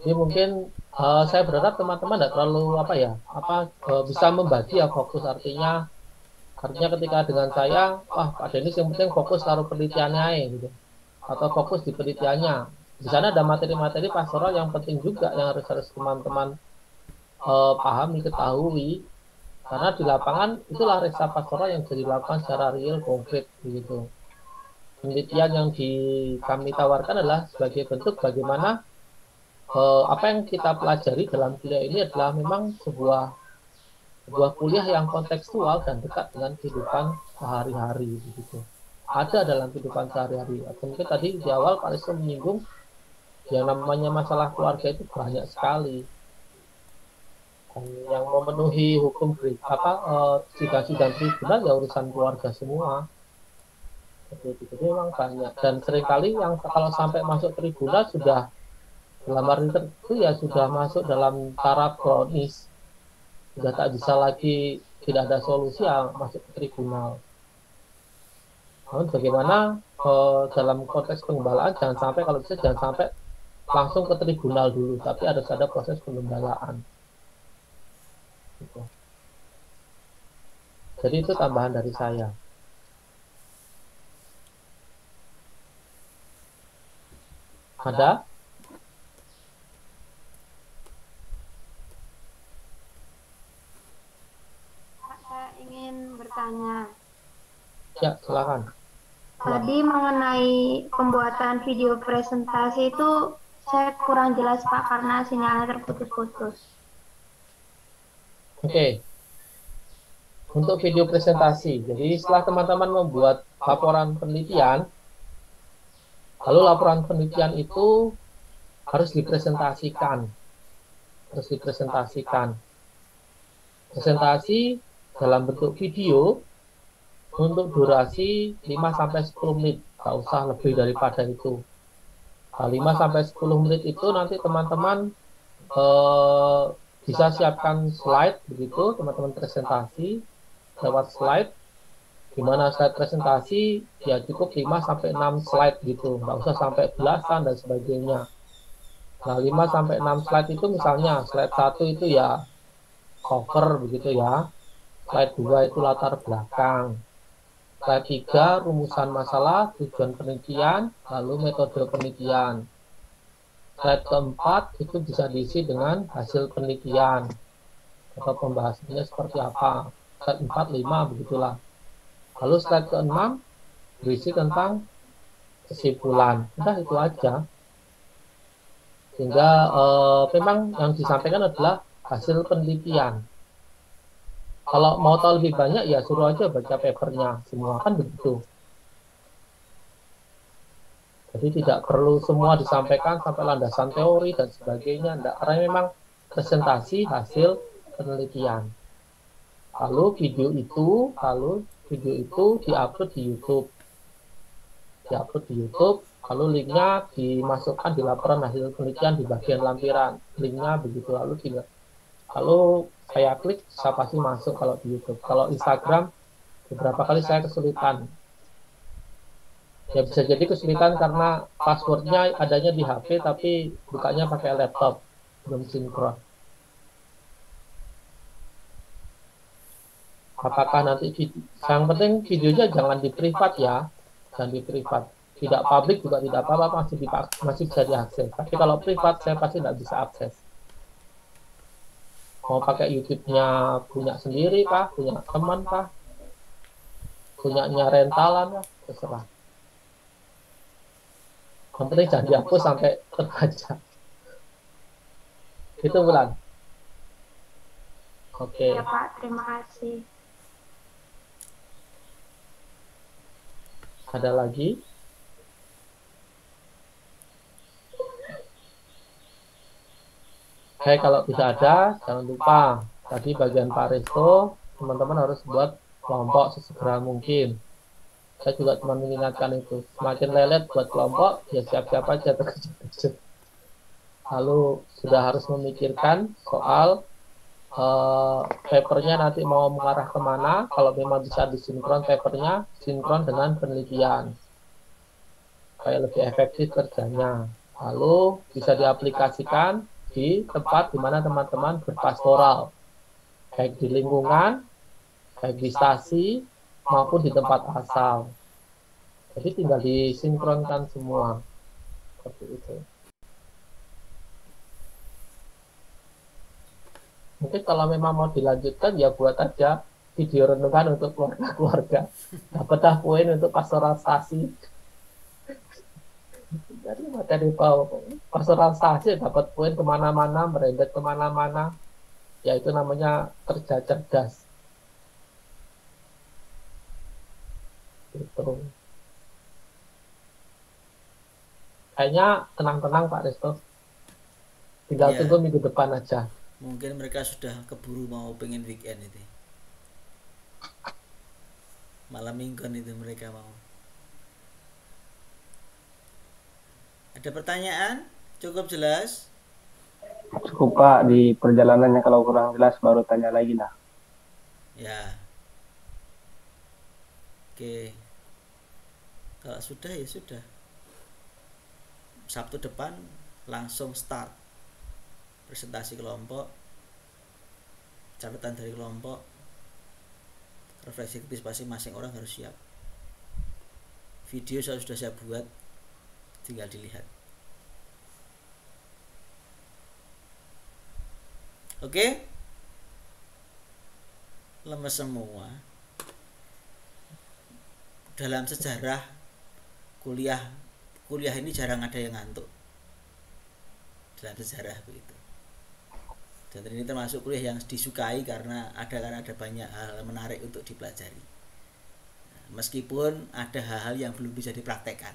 Jadi mungkin saya berharap teman-teman tidak terlalu bisa membagi ya fokus, artinya ketika dengan saya, wah Pak Denis yang penting fokus taruh penelitiannya gitu, atau fokus di penelitiannya. Di sana ada materi-materi pastoral yang penting juga yang harus teman-teman pahami, ketahui, karena di lapangan itulah resah pastoral yang bisa dilakukan secara real, konkret begitu. Penelitian yang kami tawarkan adalah sebagai bentuk bagaimana apa yang kita pelajari dalam kuliah ini adalah memang sebuah kuliah yang kontekstual dan dekat dengan kehidupan sehari-hari begitu. Ada dalam kehidupan sehari-hari. Atau mungkin tadi di awal Pak Resto menyinggung yang namanya masalah keluarga itu banyak sekali. Dan yang memenuhi hukum sidang-sidang tribunal ya urusan keluarga semua. Jadi memang banyak, dan seringkali yang kalau sampai masuk tribunal sudah dalam arti tertentu ya sudah masuk dalam taraf kronis, sudah tak bisa lagi, tidak ada solusi ya masuk ke tribunal. Namun bagaimana dalam konteks penggembalaan jangan sampai langsung ke tribunal dulu, tapi harus ada proses penggembalaan. Gitu. Jadi itu tambahan dari saya. Ada? Saya ingin bertanya. Ya, silakan. Tadi mengenai pembuatan video presentasi itu saya kurang jelas Pak karena sinyalnya terputus-putus. Oke. Untuk video presentasi, jadi setelah teman-teman membuat laporan penelitian, lalu laporan penelitian itu harus dipresentasikan. Presentasi dalam bentuk video untuk durasi 5-10 menit, nggak usah lebih daripada itu. Nah, 5-10 menit itu nanti teman-teman bisa siapkan slide begitu, teman-teman presentasi lewat slide, di mana slide presentasi ya cukup 5-6 slide gitu, nggak usah sampai belasan dan sebagainya. Nah, 5-6 slide itu misalnya slide 1 itu ya cover begitu ya, slide 2 itu latar belakang, slide 3 rumusan masalah, tujuan penelitian, lalu metode penelitian. Slide keempat itu bisa diisi dengan hasil penelitian atau pembahasannya seperti apa. Slide 4, 5 begitulah. Lalu slide ke-6 berisi tentang kesimpulan. Udah itu aja. Sehingga memang yang disampaikan adalah hasil penelitian. Kalau mau tahu lebih banyak ya suruh aja baca papernya semua, kan begitu. Jadi tidak perlu semua disampaikan sampai landasan teori dan sebagainya, enggak. Karena memang presentasi hasil penelitian. Lalu video itu diupload di YouTube. Lalu linknya dimasukkan di laporan hasil penelitian di bagian lampiran. Linknya begitu, lalu saya klik, saya pasti masuk kalau di YouTube. Kalau Instagram, beberapa kali saya kesulitan. Ya bisa jadi kesulitan karena passwordnya adanya di HP, tapi bukanya pakai laptop, belum sinkron. Apakah nanti yang penting videonya jangan di privat ya, jangan di privat. Tidak publik juga tidak apa-apa, masih bisa diakses. Tapi kalau privat saya pasti tidak bisa akses. Mau pakai YouTube-nya punya sendiri kah, punya teman kah, punyanya rentalan kah, terserah. Yang penting jangan dihapus sampai terbaca. Itu Bulan. Oke. Ya Pak, terima kasih. Ada lagi? Oke, kalau tidak ada, jangan lupa tadi bagian Pak Resto, teman-teman harus buat kelompok sesegera mungkin. Saya juga cuma mengingatkan itu. Semakin lelet buat kelompok, ya siap-siap aja terkejut-kejut. Lalu sudah harus memikirkan soal papernya nanti mau mengarah kemana. Kalau memang bisa disinkron papernya, sinkron dengan penelitian. Supaya lebih efektif kerjanya. Lalu bisa diaplikasikan di tempat di mana teman-teman berpastoral, baik di lingkungan, baik di stasi, maupun di tempat asal. Jadi tinggal disinkronkan semua. Seperti itu. Mungkin kalau memang mau dilanjutkan, ya buat aja video renungan untuk keluarga-keluarga. Dapat poin untuk pastoral stasi. Jadi materi pastoral stasi dapat poin kemana-mana, merembet kemana-mana. Ya itu namanya kerja cerdas. Gitu. Kayaknya tenang-tenang Pak Resto. Tinggal tunggu minggu depan aja. Mungkin mereka sudah keburu mau pengen weekend itu. Malam mingguan itu mereka mau. Ada pertanyaan? Cukup jelas? Cukup Pak, di perjalanannya kalau kurang jelas baru tanya lagi lah. Ya. Oke. Kalau sudah ya sudah. Sabtu depan langsung start presentasi kelompok, catatan dari kelompok, refleksi kritis masing-masing orang harus siap. Video sudah saya buat, tinggal dilihat. Oke? Lemes semua. Dalam sejarah kuliah ini jarang ada yang ngantuk. Dalam sejarah begitu. Dan ini termasuk kuliah yang disukai karena ada banyak hal menarik untuk dipelajari. Meskipun ada hal-hal yang belum bisa dipraktekkan.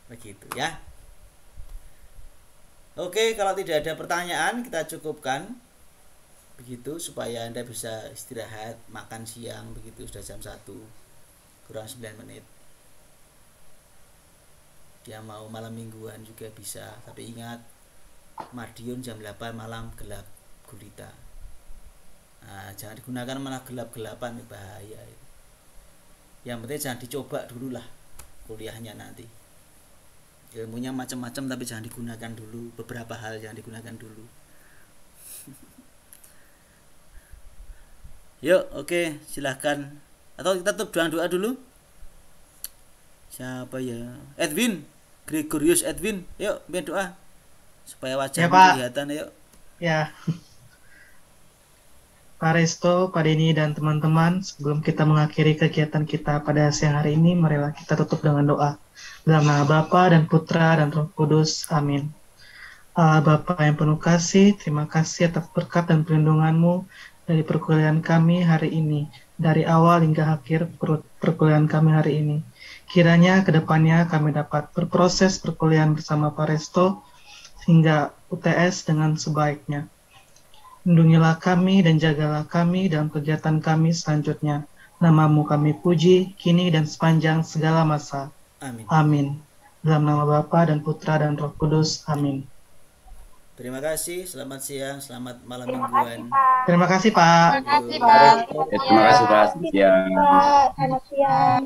Begitu ya. Oke, kalau tidak ada pertanyaan kita cukupkan begitu supaya Anda bisa istirahat, makan siang begitu, sudah jam 1 kurang 9 menit. Dia mau malam mingguan juga bisa, tapi ingat Madiun jam 8 malam gelap gulita. Nah, jangan digunakan malah gelap-gelapan, bahaya itu. Yang penting jangan dicoba dulu lah kuliahnya nanti. Ilmunya macam-macam tapi jangan digunakan dulu, beberapa hal jangan digunakan dulu. Yuk, oke, silahkan. Atau kita tutup doa dulu. Siapa ya? Gregorius Edwin. Yuk, biar doa supaya wajah kelihatan. Yuk. Ya. Pak Resto, Pak Denny, dan teman-teman, sebelum kita mengakhiri kegiatan kita pada siang hari ini, marilah kita tutup dengan doa. Dalam nama Bapa dan Putra dan Roh Kudus. Amin. Allah Bapa yang penuh kasih, terima kasih atas berkat dan perlindungan-Mu dari perkuliahan kami hari ini, dari awal hingga akhir perkuliahan kami hari ini. Kiranya kedepannya kami dapat berproses perkuliahan bersama Pak Resto hingga UTS dengan sebaiknya. Lindungilah kami dan jagalah kami dalam kegiatan kami selanjutnya. Namamu kami puji, kini dan sepanjang segala masa. Amin. Amin. Dalam nama Bapa dan Putra dan Roh Kudus. Amin. Terima kasih, selamat siang, selamat malam Terima kasih, mingguan. Pak. Terima kasih, Pak. Terima kasih, Pak. Terima kasih, Pak. Selamat siang.